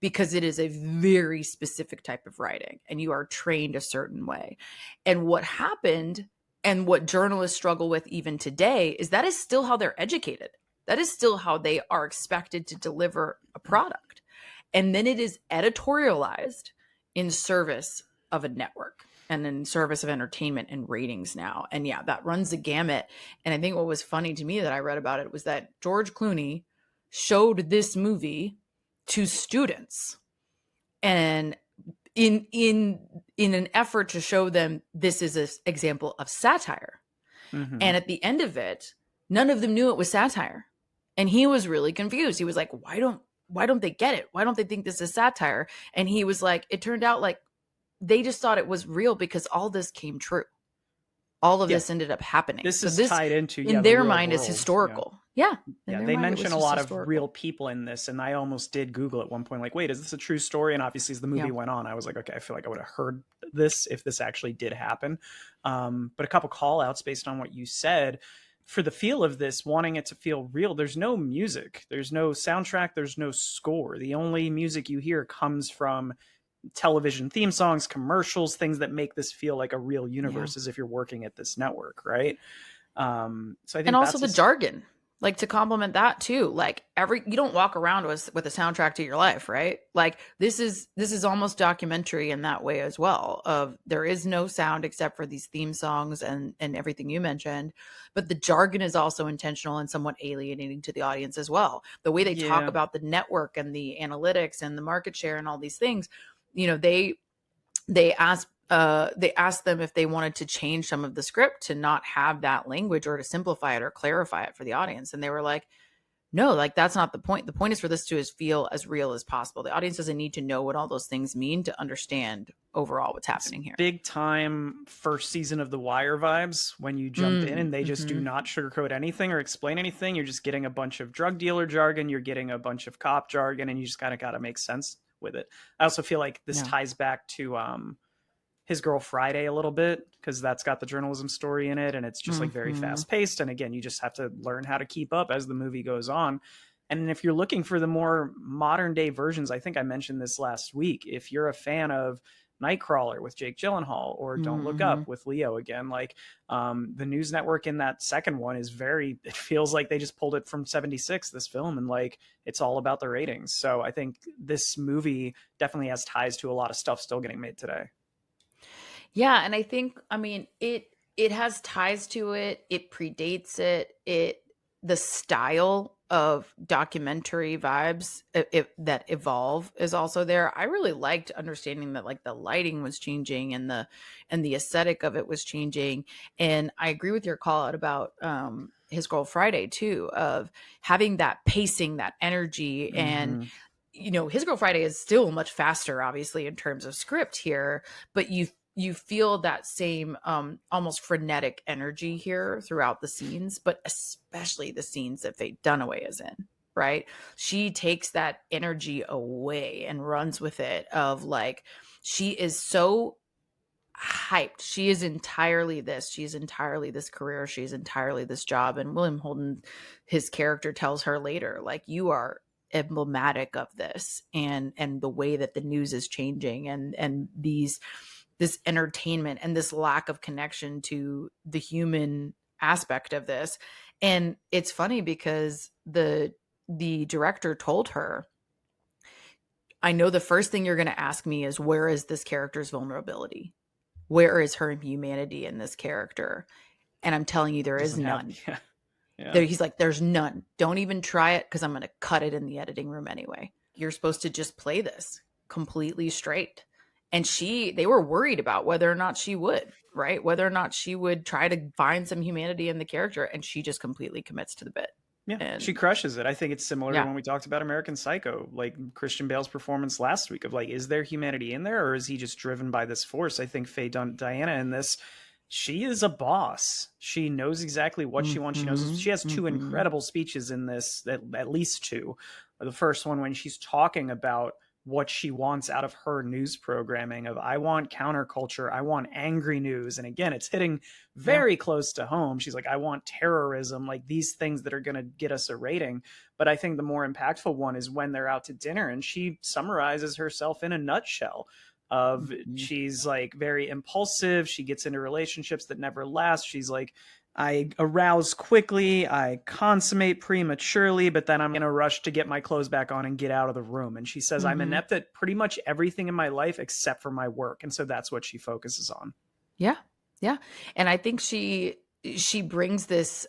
Speaker 2: because it is a very specific type of writing and you are trained a certain way. And what happened and what journalists struggle with even today is that is still how they're educated. That is still how they are expected to deliver a product. And then it is editorialized in service of a network and in service of entertainment and ratings now. And yeah, that runs the gamut. And I think what was funny to me that I read about it was that George Clooney showed this movie to students, and in an effort to show them this is an example of satire. And at the end of it, none of them knew it was satire, and he was really confused. He was like, why don't they get it? Why don't they think this is satire? And he was like, it turned out like they just thought it was real because all this came true. All of this ended up happening.
Speaker 1: This is tied into
Speaker 2: in their mind is historical. Yeah.
Speaker 1: They mention a lot of real people in this, and I almost did Google at one point, like, wait, is this a true story? And obviously, as the movie went on, I was like, okay, I feel like I would have heard this if this actually did happen. But a couple call outs based on what you said. For the feel of this, wanting it to feel real, there's no music, there's no soundtrack, there's no score. The only music you hear comes from television theme songs, commercials, things that make this feel like a real universe, as if you're working at this network, right? So I think,
Speaker 2: and also the jargon, like to complement that too. Like you don't walk around with a soundtrack to your life, right? Like this is almost documentary in that way as well. Of there is no sound except for these theme songs and everything you mentioned, but the jargon is also intentional and somewhat alienating to the audience as well. The way they talk about the network and the analytics and the market share and all these things. They asked them if they wanted to change some of the script to not have that language or to simplify it or clarify it for the audience. And they were like, no, like that's not the point. The point is for this to feel as real as possible. The audience doesn't need to know what all those things mean to understand overall what's happening here.
Speaker 1: Big time first season of The Wire vibes when you jump in and they just do not sugarcoat anything or explain anything. You're just getting a bunch of drug dealer jargon. You're getting a bunch of cop jargon, and you just kind of got to make sense with it. I also feel like this ties back to His Girl Friday a little bit, because that's got the journalism story in it, and it's just like very fast paced. And again, you just have to learn how to keep up as the movie goes on. And if you're looking for the more modern day versions, I think I mentioned this last week, if you're a fan of Nightcrawler with Jake Gyllenhaal or Don't Look Up with Leo again, like the news network in that second one is it feels like they just pulled it from 76, this film, and like it's all about the ratings. So I think this movie definitely has ties to a lot of stuff still getting made today.
Speaker 2: Yeah, and I think, it has ties to it. It predates it. The style of documentary vibes that evolve is also there. I really liked understanding that like the lighting was changing and the aesthetic of it was changing. And I agree with your call out about His Girl Friday too, of having that pacing, that energy. And
Speaker 1: Mm-hmm.
Speaker 2: His Girl Friday is still much faster, obviously, in terms of script here, but you feel that same almost frenetic energy here throughout the scenes, but especially the scenes that Faye Dunaway is in, right? She takes that energy away and runs with it of like, she is so hyped. She is entirely this. She's entirely this career. She's entirely this job. And William Holden, his character tells her later, like, you are emblematic of this and the way that the news is changing and this entertainment and this lack of connection to the human aspect of this. And it's funny because the director told her, I know the first thing you're going to ask me is, where is this character's vulnerability? Where is her humanity in this character? And I'm telling you, there is
Speaker 1: Doesn't have.
Speaker 2: none.
Speaker 1: Yeah. Yeah.
Speaker 2: He's like, there's none. Don't even try it, because I'm going to cut it in the editing room anyway. You're supposed to just play this completely straight. And they were worried about whether or not she would, right? Whether or not she would try to find some humanity in the character. And she just completely commits to the bit.
Speaker 1: Yeah,
Speaker 2: And
Speaker 1: she crushes it. I think it's similar to
Speaker 2: yeah,
Speaker 1: when we talked about American Psycho, like Christian Bale's performance last week of like, is there humanity in there, or is he just driven by this force? I think Diana in this, she is a boss. She knows exactly what she wants. She knows she has two incredible speeches in this, at least two. The first one when she's talking about what she wants out of her news programming of, I want counterculture, I want angry news. And again, it's hitting very close to home. She's like, I want terrorism, like these things that are going to get us a rating. But I think the more impactful one is when they're out to dinner and she summarizes herself in a nutshell of she's like very impulsive. She gets into relationships that never last. She's like, I arouse quickly, I consummate prematurely, but then I'm in a rush to get my clothes back on and get out of the room. And she says, I'm inept at pretty much everything in my life except for my work. And so that's what she focuses on.
Speaker 2: Yeah. Yeah. And I think she brings this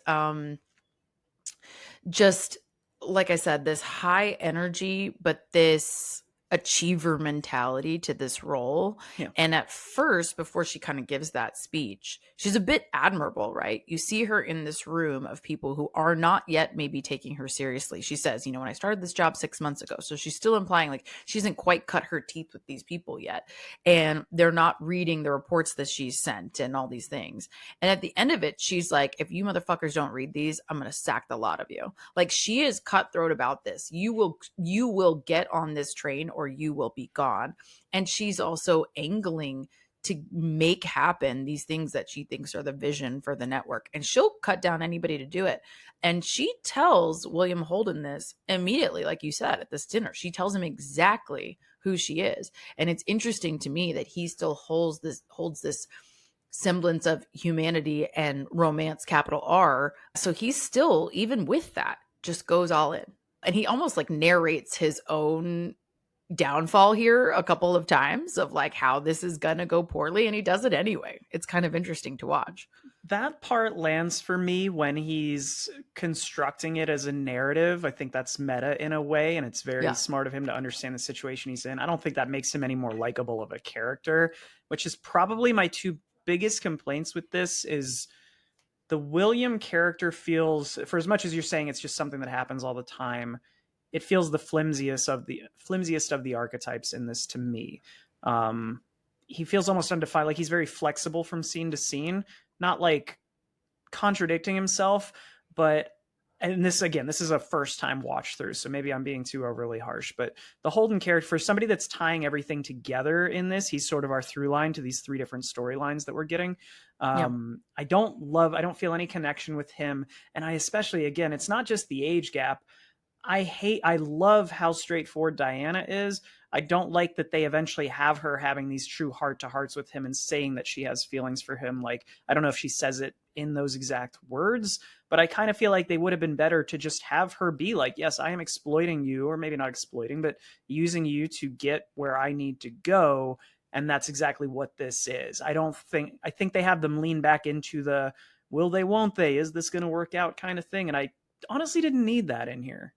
Speaker 2: just, like I said, this high energy, but this achiever mentality to this role.
Speaker 1: Yeah.
Speaker 2: And at first, before she kind of gives that speech, she's a bit admirable, right? You see her in this room of people who are not yet maybe taking her seriously. She says, when I started this job 6 months ago. So she's still implying like she hasn't quite cut her teeth with these people yet. And they're not reading the reports that she's sent and all these things. And at the end of it, she's like, if you motherfuckers don't read these, I'm going to sack the lot of you. Like, she is cutthroat about this. You will get on this train or you will be gone. And she's also angling to make happen these things that she thinks are the vision for the network. And she'll cut down anybody to do it. And she tells William Holden this immediately, like you said, at this dinner. She tells him exactly who she is. And it's interesting to me that he still holds this semblance of humanity and romance, capital R. So he's still, even with that, just goes all in. And he almost like narrates his own downfall here a couple of times of like how this is gonna go poorly, and he does it anyway. It's kind of interesting to watch.
Speaker 1: That part lands for me when he's constructing it as a narrative. I think that's meta in a way, and it's very smart of him to understand the situation he's in. I don't think that makes him any more likable of a character, which is probably my two biggest complaints with this. Is the William character feels, for as much as you're saying it's just something that happens all the time, it feels the flimsiest of the archetypes in this to me. He feels almost undefined, like he's very flexible from scene to scene, not like contradicting himself, but, and this is a first time watch through, so maybe I'm being too overly harsh, but the Holden character, for somebody that's tying everything together in this, he's sort of our through line to these three different storylines that we're getting. I don't feel any connection with him. And I especially, again, it's not just the age gap. I love how straightforward Diana is. I don't like that they eventually have her having these true heart to hearts with him and saying that she has feelings for him. Like, I don't know if she says it in those exact words, but I kind of feel like they would have been better to just have her be like, yes, I am exploiting you, or maybe not exploiting, but using you to get where I need to go. And that's exactly what this is. I think they have them lean back into the will they, won't they, is this going to work out kind of thing. And honestly didn't need that in here.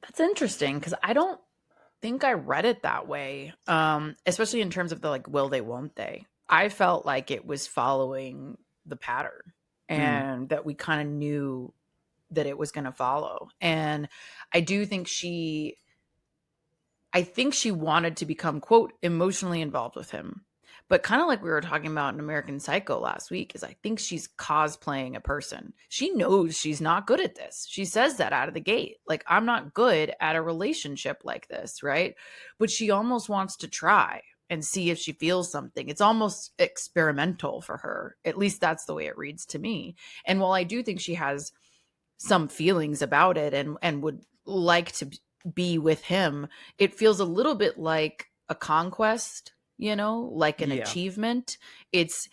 Speaker 2: That's interesting because I don't think I read it that way. Especially in terms of the like will they won't they. I felt like it was following the pattern
Speaker 1: Mm,
Speaker 2: and that we kind of knew that it was going to follow. And I do think I think she wanted to become, quote, emotionally involved with him. But kind of like we were talking about in American Psycho last week, is I think she's cosplaying a person. She knows she's not good at this. She says that out of the gate. Like, I'm not good at a relationship like this, right? But she almost wants to try and see if she feels something. It's almost experimental for her. At least that's the way it reads to me. And while I do think she has some feelings about it and would like to be with him, it feels a little bit like a conquest, you know, like an
Speaker 1: yeah.
Speaker 2: achievement. It's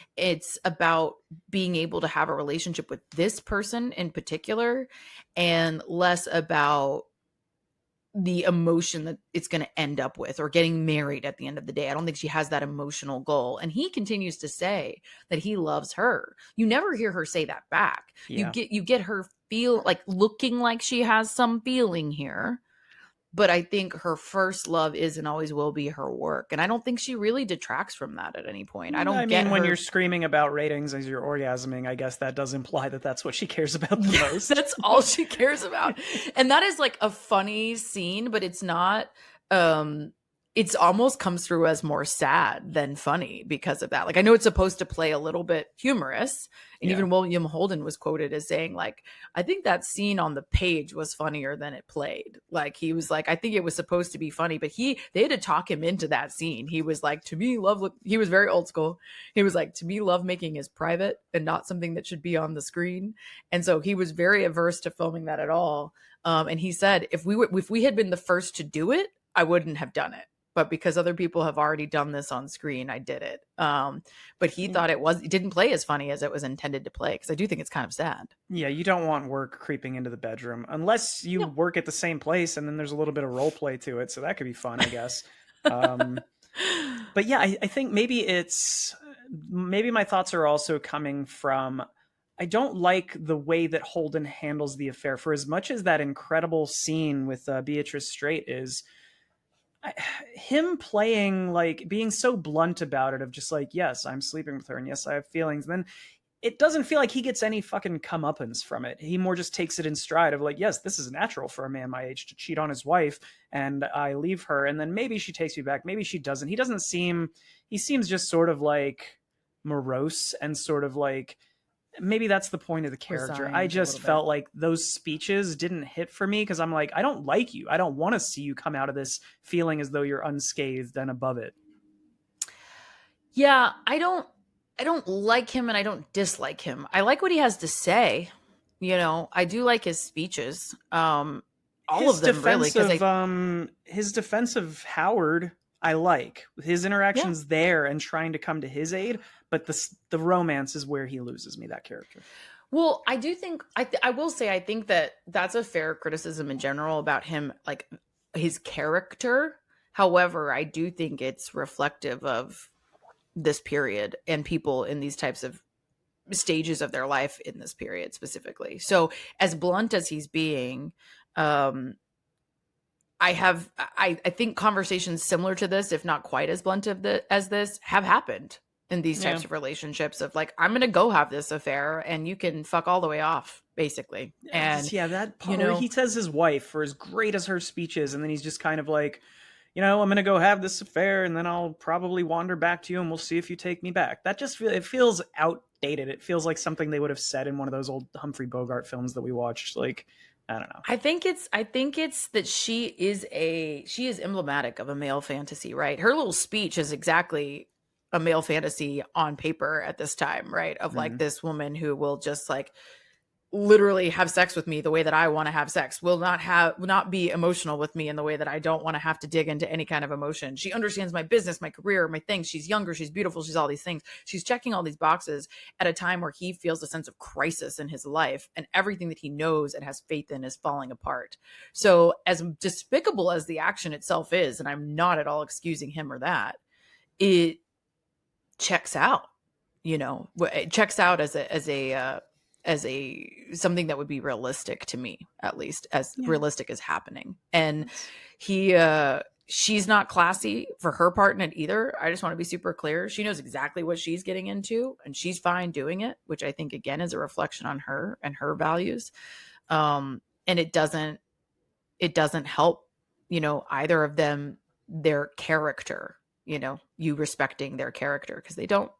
Speaker 2: about being able to have a relationship with this person in particular and less about the emotion that it's going to end up with or getting married at the end of the day. I don't think she has that emotional goal. And he continues to say that he loves her. You never hear her say that back.
Speaker 1: Yeah.
Speaker 2: You get her feel like looking like she has some feeling here. But I think her first love is and always will be her work. And I don't think she really detracts from that at any point. I
Speaker 1: I
Speaker 2: don't get
Speaker 1: mean, when you're
Speaker 2: her.
Speaker 1: screaming about ratings as you're orgasming, I guess that does imply that that's what she cares about the most.
Speaker 2: That's all she cares about. And that is like a funny scene, but it's not it's almost comes through as more sad than funny because of that. Like I know it's supposed to play a little bit humorous, and
Speaker 1: Yeah.
Speaker 2: even William Holden was quoted as saying like I think that scene on the page was funnier than it played. Like he was like I think it was supposed to be funny, but they had to talk him into that scene. He was like to me he was very old school. He was like to me love making is private and not something that should be on the screen. And so he was very averse to filming that at all. And he said, if we had been the first to do it, I wouldn't have done it. But because other people have already done this on screen, I did it. But he thought it didn't play as funny as it was intended to play because I do think it's kind of sad.
Speaker 1: Yeah, you don't want work creeping into the bedroom unless you
Speaker 2: No.
Speaker 1: work at the same place and then there's a little bit of role play to it. So that could be fun, I guess. Um, but yeah, I think maybe my thoughts are also coming from I don't like the way that Holden handles the affair. For as much as that incredible scene with Beatrice Straight is, him playing like being so blunt about it, of just like, yes, I'm sleeping with her, and yes, I have feelings. And then it doesn't feel like he gets any fucking comeuppance from it. He more just takes it in stride of like, yes, this is natural for a man my age to cheat on his wife, and I leave her, and then maybe she takes me back, maybe she doesn't. He seems just sort of like morose and sort of like, maybe that's the point of the character. I
Speaker 2: Resigned a
Speaker 1: just
Speaker 2: little bit.
Speaker 1: felt like those speeches didn't hit for me because I'm like, I don't like you. I don't want to see you come out of this feeling as though you're unscathed and above it.
Speaker 2: Yeah, I don't like him and I don't dislike him. I like what he has to say. You know, I do like his speeches. All of them really because they
Speaker 1: His defense of Howard, I like his
Speaker 2: yeah.
Speaker 1: interactions there and trying to come to his aid, but the romance is where he loses me, that character.
Speaker 2: Well, I do think I will say I think that that's a fair criticism in general about him, like his character. However, I do think it's reflective of this period and people in these types of stages of their life in this period specifically. So, as blunt as he's being, um, I think conversations similar to this, if not quite as blunt as this, have happened in these
Speaker 1: Yeah.
Speaker 2: types of relationships of like, I'm gonna go have this affair and you can fuck all the way off, basically. And
Speaker 1: Yeah, that
Speaker 2: you
Speaker 1: part where
Speaker 2: know,
Speaker 1: he says his wife, for as great as her speech is, and then he's just kind of like, I'm gonna go have this affair, and then I'll probably wander back to you, and we'll see if you take me back. That just it feels outdated. It feels like something they would have said in one of those old Humphrey Bogart films that we watched. Like, I don't know.
Speaker 2: I think it's that she is emblematic of a male fantasy, right? Her little speech is exactly a male fantasy on paper at this time, right? Of like
Speaker 1: Mm-hmm.
Speaker 2: this woman who will just like literally have sex with me the way that I want to have sex, will not be emotional with me in the way that I don't want to have to dig into any kind of emotion. She understands my business, my career, my things. She's younger, she's beautiful, she's all these things. She's checking all these boxes at a time where he feels a sense of crisis in his life and everything that he knows and has faith in is falling apart. So as despicable as the action itself is, and I'm not at all excusing him or that, it checks out, it checks out as a something that would be realistic to me, at least as
Speaker 1: Yeah.
Speaker 2: realistic as happening. And she's not classy for her part in it either. I just want to be super clear. She knows exactly what she's getting into, and she's fine doing it, which I think again is a reflection on her and her values. And it doesn't help, either of them, their character, you respecting their character, because they don't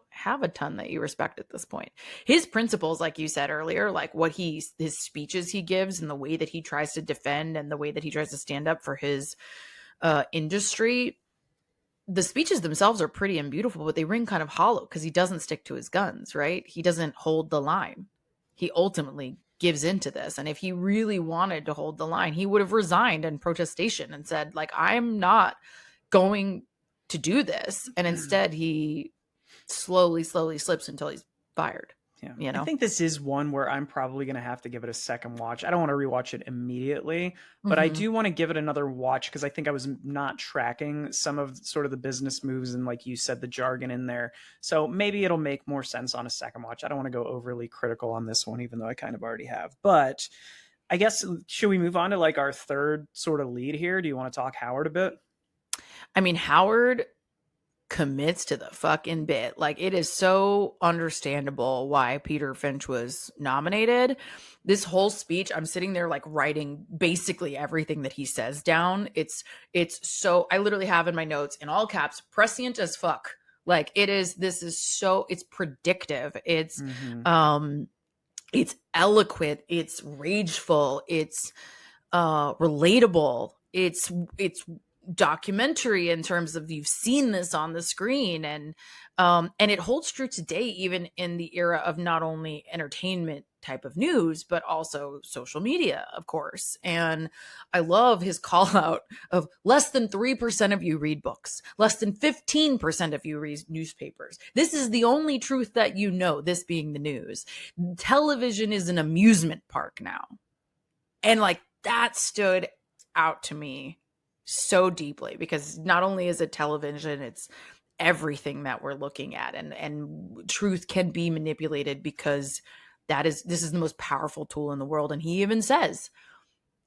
Speaker 2: have a ton that you respect at this point. His principles, like you said earlier, like his speeches he gives and the way that he tries to defend and the way that he tries to stand up for his industry, the speeches themselves are pretty and beautiful, but they ring kind of hollow because he doesn't stick to his guns, right? He doesn't hold the line. He ultimately gives into this. And if he really wanted to hold the line, he would have resigned in protestation and said, like, I'm not going to do this. And instead he slowly slips until he's fired.
Speaker 1: Yeah. I think this is one where I'm probably going to have to give it a second watch. I don't want to rewatch it immediately, but I do want to give it another watch because I think I was not tracking some of sort of the business moves and, like you said, the jargon in there. So maybe it'll make more sense on a second watch. I don't want to go overly critical on this one, even though I kind of already have. But I guess, should we move on to like our third sort of lead here? Do you want to talk Howard a bit?
Speaker 2: I mean, Howard commits to the fucking bit. Like, it is so understandable why Peter Finch was nominated. This whole speech, I'm sitting there like writing basically everything that he says down. It's so, I literally have in my notes in all caps, prescient as fuck. Like, it's predictive. It's it's eloquent, it's rageful, it's relatable, it's documentary in terms of you've seen this on the screen, and it holds true today, even in the era of not only entertainment type of news but also social media, of course. And I love his call out of less than 3% of you read books, less than 15% of you read newspapers. This is the only truth that you know, this being the news. Television is an amusement park now. And like, that stood out to me so deeply, because not only is it television, it's everything that we're looking at, and truth can be manipulated because this is the most powerful tool in the world. And he even says,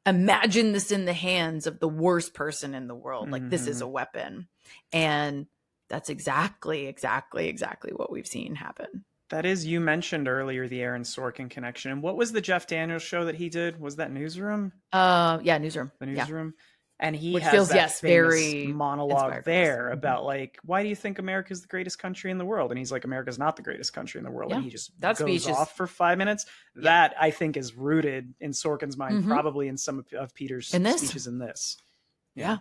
Speaker 2: imagine this in the hands of the worst person in the world. Like, this is a weapon. And that's exactly what we've seen happen.
Speaker 1: That is, you mentioned earlier the Aaron Sorkin connection. And what was the Jeff Daniels show that he did? Was that Newsroom?
Speaker 2: Yeah, Newsroom.
Speaker 1: The Newsroom. Yeah. And he
Speaker 2: Which
Speaker 1: has
Speaker 2: feels,
Speaker 1: that famous
Speaker 2: very
Speaker 1: monologue there about like, why do you think America's the greatest country in the world? And he's like, America's not the greatest country in the world.
Speaker 2: Yeah.
Speaker 1: And he just
Speaker 2: that
Speaker 1: goes off for 5 minutes. Yeah. That I think is rooted in Sorkin's mind, probably in some of Peter's speeches in this.
Speaker 2: Yeah.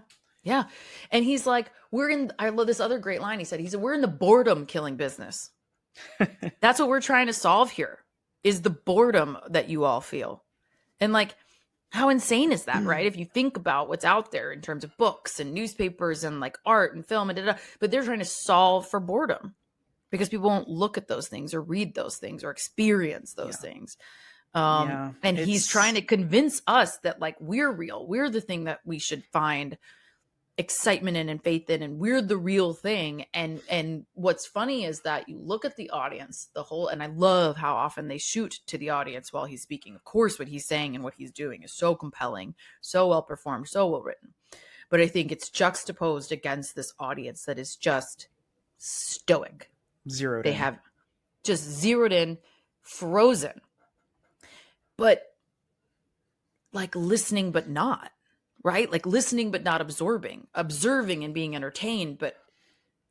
Speaker 2: And he's like, I love this other great line. He said, we're in the boredom killing business. That's what we're trying to solve here, is the boredom that you all feel. And like, how insane is that, right? If you think about what's out there in terms of books and newspapers and like art and film and but they're trying to solve for boredom because people won't look at those things or read those things or experience those things. And he's trying to convince us that like, we're real. We're the thing that we should find excitement in and faith in, and we're the real thing. And what's funny is that you look at the audience, and I love how often they shoot to the audience while he's speaking. Of course, what he's saying and what he's doing is so compelling, so well performed, so well written. But I think it's juxtaposed against this audience that is just stoic. They have just zeroed in, frozen, but like listening, but not. Right? Like listening, but not absorbing, observing and being entertained, but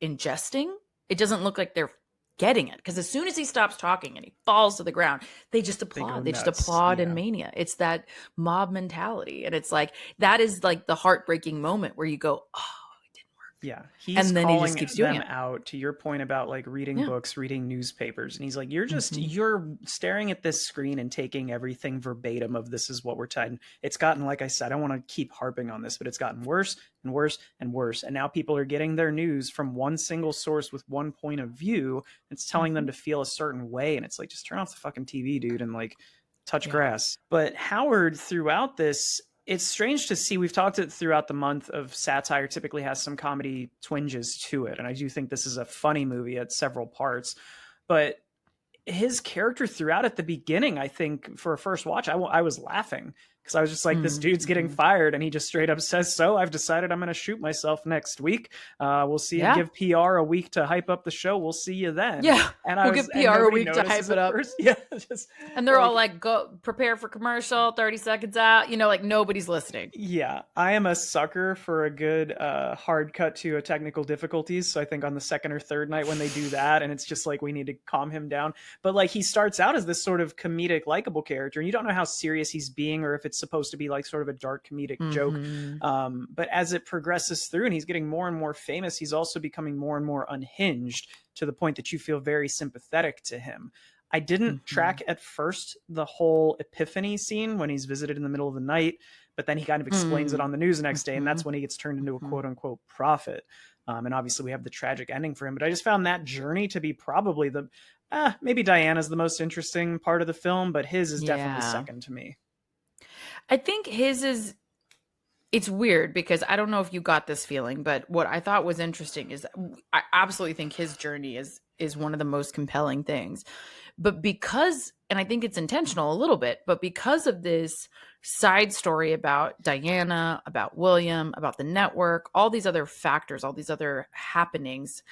Speaker 2: ingesting. It doesn't look like they're getting it. Because as soon as he stops talking and he falls to the ground, they just applaud. They just applaud in mania. It's that mob mentality. And it's like, that is like the heartbreaking moment where you go, oh, it didn't work.
Speaker 1: Yeah. He's calling them out, to your point about like reading books, reading newspapers. And he's like, you're just, you're staring at this screen and taking everything verbatim of this is what we're telling. It's gotten, like I said, I don't want to keep harping on this, but it's gotten worse and worse and worse. And now people are getting their news from one single source with one point of view. It's telling them to feel a certain way. And it's like, just turn off the fucking TV, dude, and like touch grass. But Howard, throughout this, it's strange to see. We've talked it throughout the month of satire typically has some comedy twinges to it. And I do think this is a funny movie at several parts, but his character throughout at the beginning, I think for a first watch, I was laughing because I was just like, this dude's getting fired, and he just straight up says, so I've decided I'm going to shoot myself next week. We'll see you give PR a week to hype up the show. We'll see you then.
Speaker 2: Yeah.
Speaker 1: And
Speaker 2: we'll give PR a week to hype it up.
Speaker 1: First. Yeah. Just,
Speaker 2: and they're all like, go prepare for commercial, 30 seconds out. You know, like nobody's listening.
Speaker 1: Yeah. I am a sucker for a good hard cut to a technical difficulties. So I think on the second or third night when they do that, and it's just like, we need to calm him down. But like, he starts out as this sort of comedic, likable character, and you don't know how serious he's being or if it's supposed to be like sort of a dark comedic joke. But as it progresses through and he's getting more and more famous, he's also becoming more and more unhinged to the point that you feel very sympathetic to him. I didn't track at first the whole epiphany scene when he's visited in the middle of the night, but then he kind of explains it on the news the next day, and that's when he gets turned into a quote unquote prophet. And obviously we have the tragic ending for him, but I just found that journey to be probably the maybe Diana's the most interesting part of the film, but his is definitely second to me.
Speaker 2: I think his is, it's weird because I don't know if you got this feeling, but what I thought was interesting is I absolutely think his journey is one of the most compelling things. But because, and I think it's intentional a little bit, but because of this side story about Diana, about William, about the network, all these other factors, all these other happenings,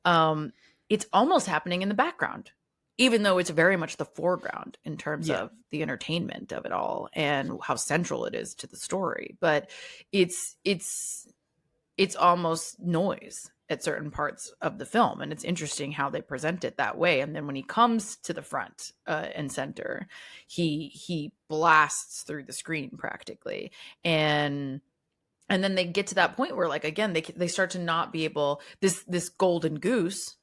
Speaker 2: it's almost happening in the background, even though it's very much the foreground in terms of the entertainment of it all and how central it is to the story. But it's almost noise at certain parts of the film. And it's interesting how they present it that way. And then when he comes to the front and center, he blasts through the screen practically. And then they get to that point where, like, again, they start to not be able, this golden goose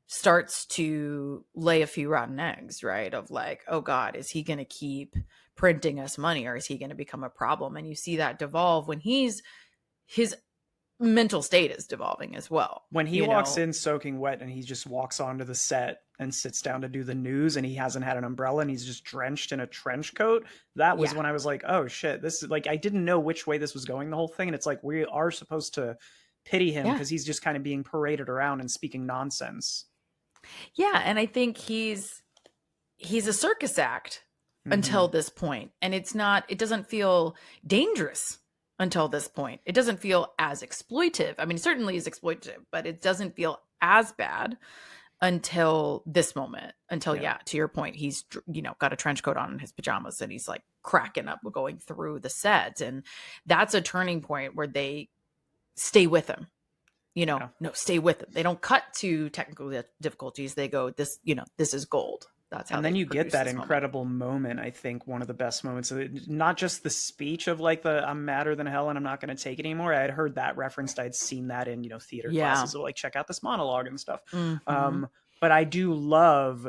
Speaker 2: starts to lay a few rotten eggs, right? Of like, oh God, is he going to keep printing us money, or is he going to become a problem? And you see that devolve when his mental state is devolving as well.
Speaker 1: When he walks in soaking wet and he just walks onto the set and sits down to do the news, and he hasn't had an umbrella and he's just drenched in a trench coat, that was when I was like, oh shit, this is like, I didn't know which way this was going, the whole thing. And it's like, we are supposed to pity him because he's just kind of being paraded around and speaking nonsense.
Speaker 2: Yeah. And I think he's a circus act until this point. And it doesn't feel dangerous until this point. It doesn't feel as exploitive. I mean, it certainly is exploitive, but it doesn't feel as bad until this moment. Until, to your point, he's, got a trench coat on in his pajamas and he's like cracking up going through the set. And that's a turning point where they stay with him. Stay with them. They don't cut to technical difficulties. They go, this is gold. That's how.
Speaker 1: And then you get that incredible moment. I think one of the best moments, not just the speech of like I'm madder than hell and I'm not going to take it anymore. I had heard that referenced. I'd seen that in, theater classes. So like, check out this monologue and stuff. But I do love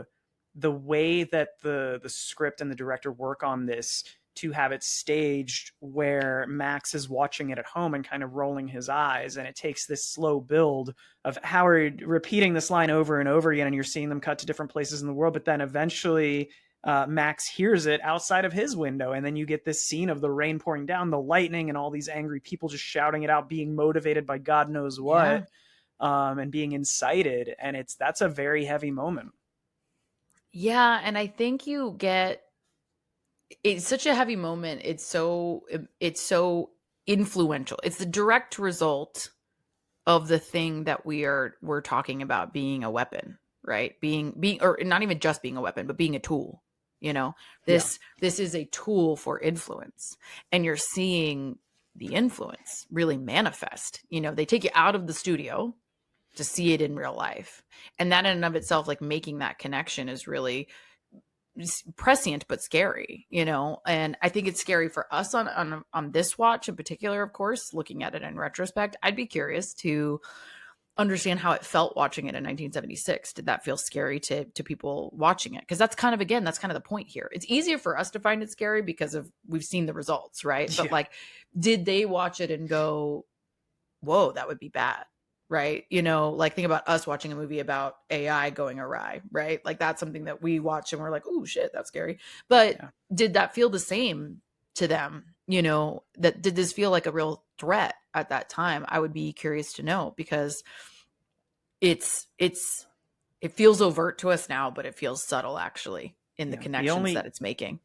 Speaker 1: the way that the script and the director work on this, to have it staged where Max is watching it at home and kind of rolling his eyes. And it takes this slow build of Howard repeating this line over and over again. And you're seeing them cut to different places in the world. But then eventually Max hears it outside of his window. And then you get this scene of the rain pouring down, the lightning, and all these angry people just shouting it out, being motivated by God knows what, and being incited. And that's a very heavy moment.
Speaker 2: Yeah. And I think it's such a heavy moment. It's so influential. It's the direct result of the thing that we're talking about being a weapon, right? Being, or not even just being a weapon, but being a tool. This is a tool for influence, and you're seeing the influence really manifest. They take you out of the studio to see it in real life, and that in and of itself, like making that connection, is really prescient but scary, and I think it's scary for us on this watch in particular. Of course, looking at it in retrospect, I'd be curious to understand how it felt watching it in 1976. Did that feel scary to people watching it? Because that's kind of the point here. It's easier for us to find it scary because we've seen the results, right? But like, did they watch it and go, whoa, that would be bad? Right. Like, think about us watching a movie about AI going awry, right? Like, that's something that we watch and we're like, oh shit, that's scary. But did that feel the same to them? Did this feel like a real threat at that time? I would be curious to know, because it's it feels overt to us now, but it feels subtle actually in the
Speaker 1: Yeah.
Speaker 2: connections that it's making.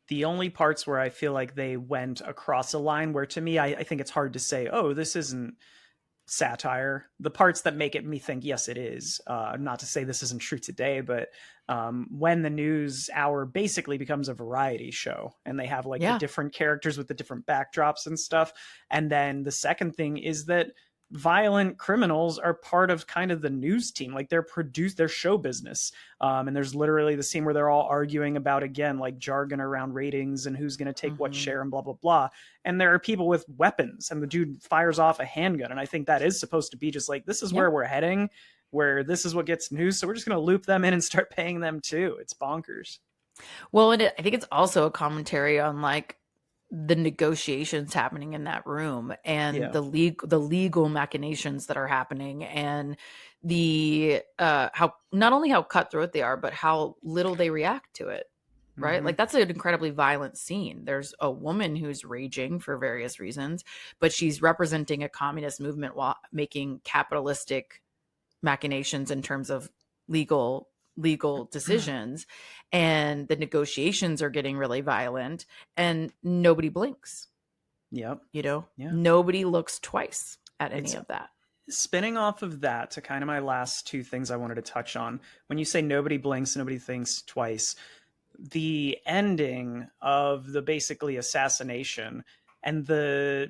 Speaker 1: The only parts where I feel like they went across a line where to me, I think it's hard to say, oh, this isn't satire. The parts that make it me think, yes, it is. Not to say this isn't true today, but when the news hour basically becomes a variety show and they have like the
Speaker 2: Yeah.
Speaker 1: different characters with the different backdrops and stuff. And then the second thing is that violent criminals are part of kind of the news team, like their show business. And there's literally the scene where they're all arguing about, again, like jargon around ratings and who's going to take what share and blah blah blah. And there are people with weapons and the dude fires off a handgun, and I think that is supposed to be just like, this is where we're heading, where this is what gets news, so we're just going to loop them in and start paying them too. It's bonkers.
Speaker 2: Well, and I think it's also a commentary on like the negotiations happening in that room and the legal machinations that are happening, and the how not only how cutthroat they are, but how little they react to it. Right? Like that's an incredibly violent scene. There's a woman who's raging for various reasons, but she's representing a communist movement while making capitalistic machinations in terms of legal decisions, and the negotiations are getting really violent and nobody blinks. Nobody looks twice at any of that.
Speaker 1: Spinning off of that to kind of my last two things I wanted to touch on, when you say nobody blinks, nobody thinks twice, the ending of the basically assassination, and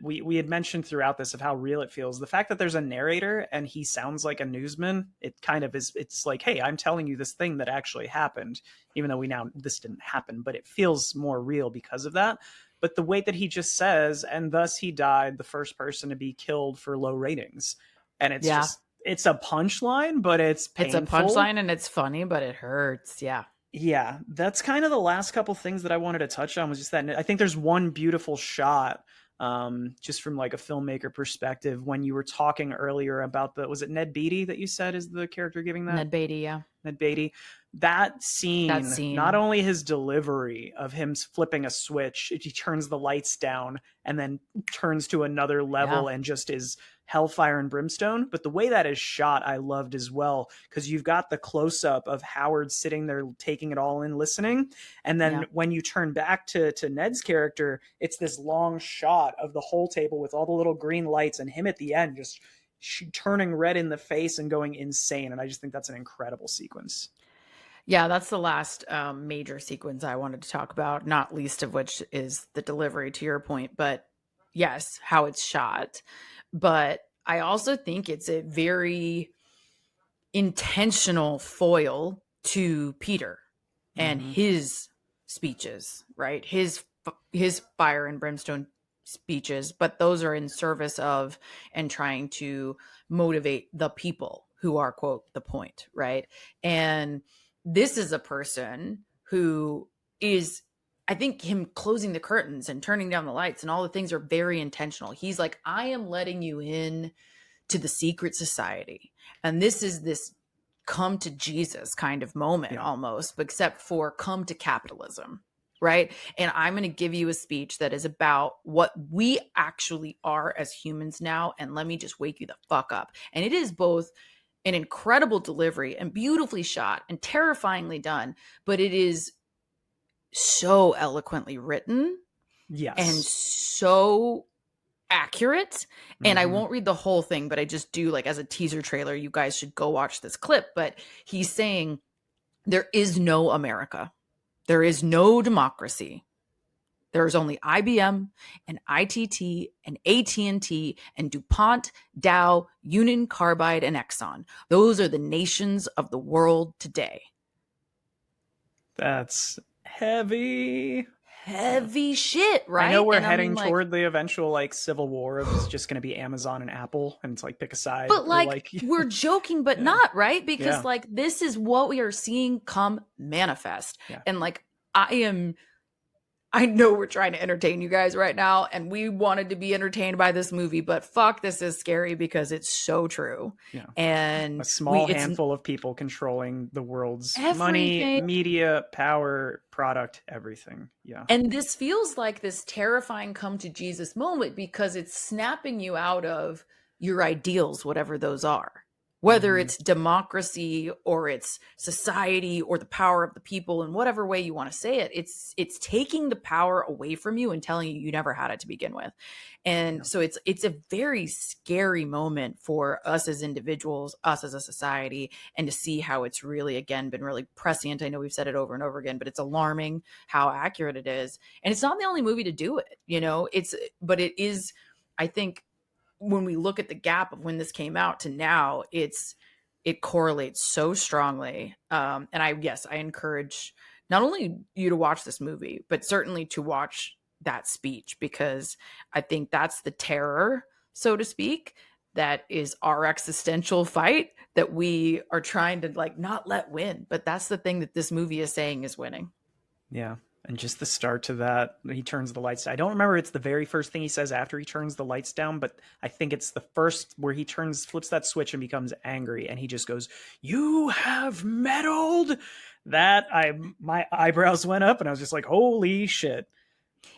Speaker 1: we had mentioned throughout this of how real it feels. The fact that there's a narrator and he sounds like a newsman, it kind of is. It's like, hey, I'm telling you this thing that actually happened, even though this didn't happen, but it feels more real because of that. But the way that he just says, and thus he died, the first person to be killed for low ratings, and it's just, it's a punchline, but it's painful.
Speaker 2: It's a punchline and it's funny, but it hurts.
Speaker 1: Yeah, that's kind of the last couple things that I wanted to touch on, was just that I think there's one beautiful shot, just from like a filmmaker perspective, when you were talking earlier about was it Ned Beatty that you said is the character giving that?
Speaker 2: Ned Beatty, yeah.
Speaker 1: Ned Beatty. That scene, not only his delivery of him flipping a switch, he turns the lights down and then turns to another level and just is hellfire and brimstone, but the way that is shot I loved as well, because you've got the close-up of Howard sitting there taking it all in, listening, and then when you turn back to Ned's character, it's this long shot of the whole table with all the little green lights and him at the end just turning red in the face and going insane, and I just think that's an incredible sequence.
Speaker 2: Yeah, that's the last major sequence I wanted to talk about, not least of which is the delivery, to your point, but yes, how it's shot. But I also think it's a very intentional foil to Peter and his speeches, right? His fire and brimstone speeches, but those are in service of and trying to motivate the people who are, quote, the point, right? And this is a person who is, I think him closing the curtains and turning down the lights and all the things are very intentional. He's like, I am letting you in to the secret society. And this is this come to Jesus kind of moment almost, except for come to capitalism, right? And I'm going to give you a speech that is about what we actually are as humans now. And let me just wake you the fuck up. And it is both an incredible delivery and beautifully shot and terrifyingly done, but it is so eloquently written and so accurate. And I won't read the whole thing, but I just do, like, as a teaser trailer, you guys should go watch this clip. But he's saying there is no America. There is no democracy. There's only IBM and ITT and AT&T and DuPont, Dow, Union Carbide, and Exxon. Those are the nations of the world today.
Speaker 1: That's heavy
Speaker 2: shit, right?
Speaker 1: I know we're heading toward the eventual like civil war of it's just going to be Amazon and Apple, and it's like pick a side.
Speaker 2: But we're joking, but not, right? Because like this is what we are seeing come manifest. And like I know we're trying to entertain you guys right now, and we wanted to be entertained by this movie, but fuck, this is scary because it's so true. And
Speaker 1: a small handful of people controlling the world's money, media, power, product, everything.
Speaker 2: And this feels like this terrifying come to Jesus moment because it's snapping you out of your ideals, whatever those are. whether it's democracy or it's society or the power of the people, in whatever way you want to say it, it's taking the power away from you and telling you never had it to begin with. And so it's a very scary moment for us as individuals, us as a society, and to see how it's really, again, been really prescient. I know we've said it over and over again, but it's alarming how accurate it is. And it's not the only movie to do it, but it is, I think, when we look at the gap of when this came out to now, it correlates so strongly. And I encourage not only you to watch this movie, but certainly to watch that speech, because I think that's the terror, so to speak, that is our existential fight that we are trying to not let win. But that's the thing that this movie is saying is winning.
Speaker 1: Yeah. And just the start to that, he turns the lights down. I don't remember it's the very first thing he says after he turns the lights down, but I think it's the first where he flips that switch and becomes angry, and he just goes, "You have meddled." My eyebrows went up, and I was just like, "Holy shit!"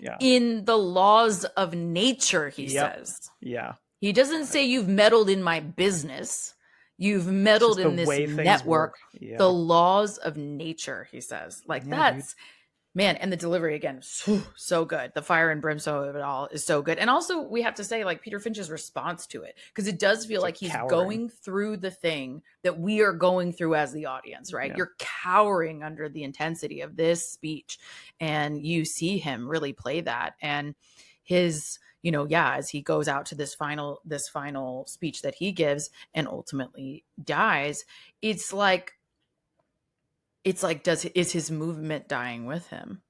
Speaker 1: Yeah.
Speaker 2: In the laws of nature, he says.
Speaker 1: Yeah.
Speaker 2: He doesn't say you've meddled in my business. You've meddled in this network. Yeah. The laws of nature, he says. That's... Dude. Man, and the delivery, again, so good. The fire and brimstone of it all is so good. And also, we have to say, Peter Finch's response to it, because it does feel like he's going through the thing that we are going through as the audience, right? Yeah. You're cowering under the intensity of this speech, and you see him really play that. And his, as he goes out to this final speech that he gives and ultimately dies, it's like, is his movement dying with him?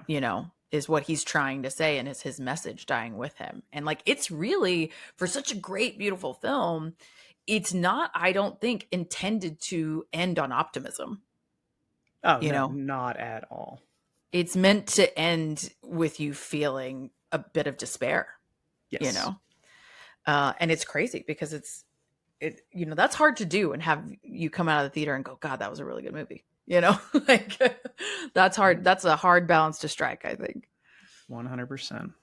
Speaker 2: Yeah. Is what he's trying to say, and is his message dying with him? And it's really, for such a great, beautiful film, it's not, I don't think, intended to end on optimism.
Speaker 1: Oh, no, not at all.
Speaker 2: It's meant to end with you feeling a bit of despair. Yes. And it's crazy because that's hard to do and have you come out of the theater and go, God, that was a really good movie. That's hard. That's a hard balance to strike, I think.
Speaker 1: 100%.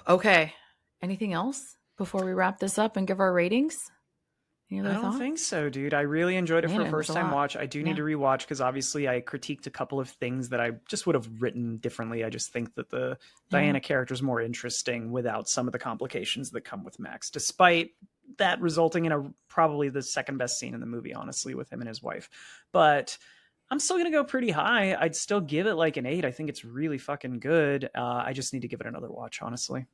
Speaker 2: Okay. Anything else before we wrap this up and give our ratings?
Speaker 1: I don't think so, dude. I really enjoyed it for a first-time watch. I do need to rewatch because obviously I critiqued a couple of things that I just would have written differently. I just think that the Diana character is more interesting without some of the complications that come with Max, despite that resulting in probably the second best scene in the movie, honestly, with him and his wife. But I'm still going to go pretty high. I'd still give it an 8. I think it's really fucking good. I just need to give it another watch, honestly.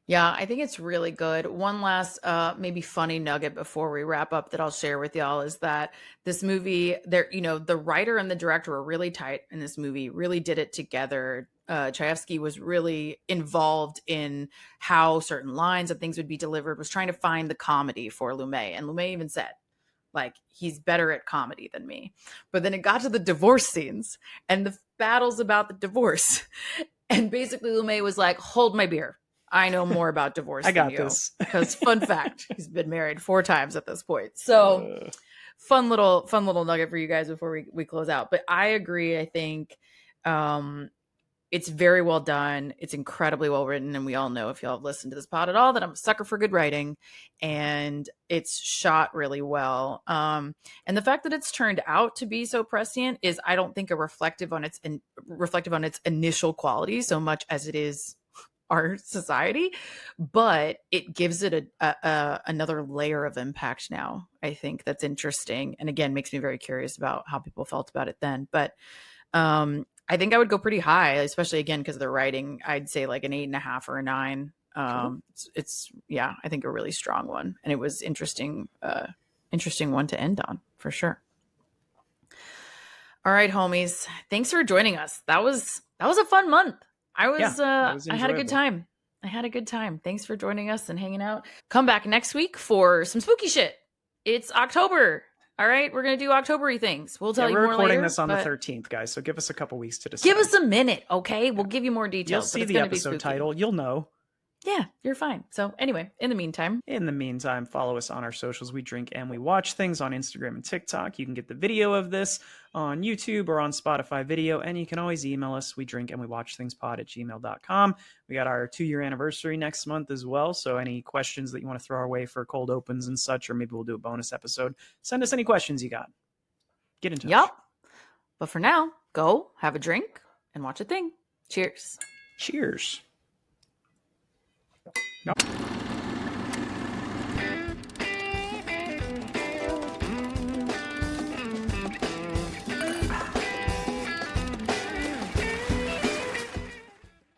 Speaker 2: Yeah, I think it's really good. One last maybe funny nugget before we wrap up that I'll share with y'all is that this movie, the writer and the director were really tight in this movie, really did it together. Chayefsky was really involved in how certain lines and things would be delivered, was trying to find the comedy for Lumet. And Lumet even said, he's better at comedy than me. But then it got to the divorce scenes and the battles about the divorce. And basically Lumet was like, hold my beer. I know more about divorce than you. This. Because fun fact, he's been married 4 times at this point. So fun little nugget for you guys before we close out. But I agree. I think it's very well done. It's incredibly well written. And we all know, if y'all have listened to this pod at all, that I'm a sucker for good writing, and it's shot really well. And the fact that it's turned out to be so prescient is, I don't think, reflective on its initial quality so much as it is our society, but it gives it another layer of impact now, I think, that's interesting, and again makes me very curious about how people felt about it then. But I think I would go pretty high, especially again because of the writing. I'd say an 8.5 or a 9. Cool. It's I think a really strong one, and it was interesting one to end on for sure. All right, homies, thanks for joining us. That was a fun month. I had a good time. Thanks for joining us and hanging out. Come back next week for some spooky shit. It's October. All right, we're going to do October-y things. We'll tell you more later. We're recording
Speaker 1: this on the 13th, guys, so give us a couple weeks to decide.
Speaker 2: Give us a minute, okay? We'll give you more details.
Speaker 1: You'll see the episode title. You'll know.
Speaker 2: Yeah, you're fine. So anyway, in the meantime,
Speaker 1: follow us on our socials. We drink and we watch things on Instagram and TikTok. You can get the video of this on YouTube or on Spotify video, and you can always email us. We drink and we watch things pod@gmail.com. We got our 2-year anniversary next month as well. So any questions that you want to throw our way for cold opens and such, or maybe we'll do a bonus episode, send us any questions you got. Get in touch.
Speaker 2: Yep. But for now, go have a drink and watch a thing. Cheers.
Speaker 1: Cheers. Yep.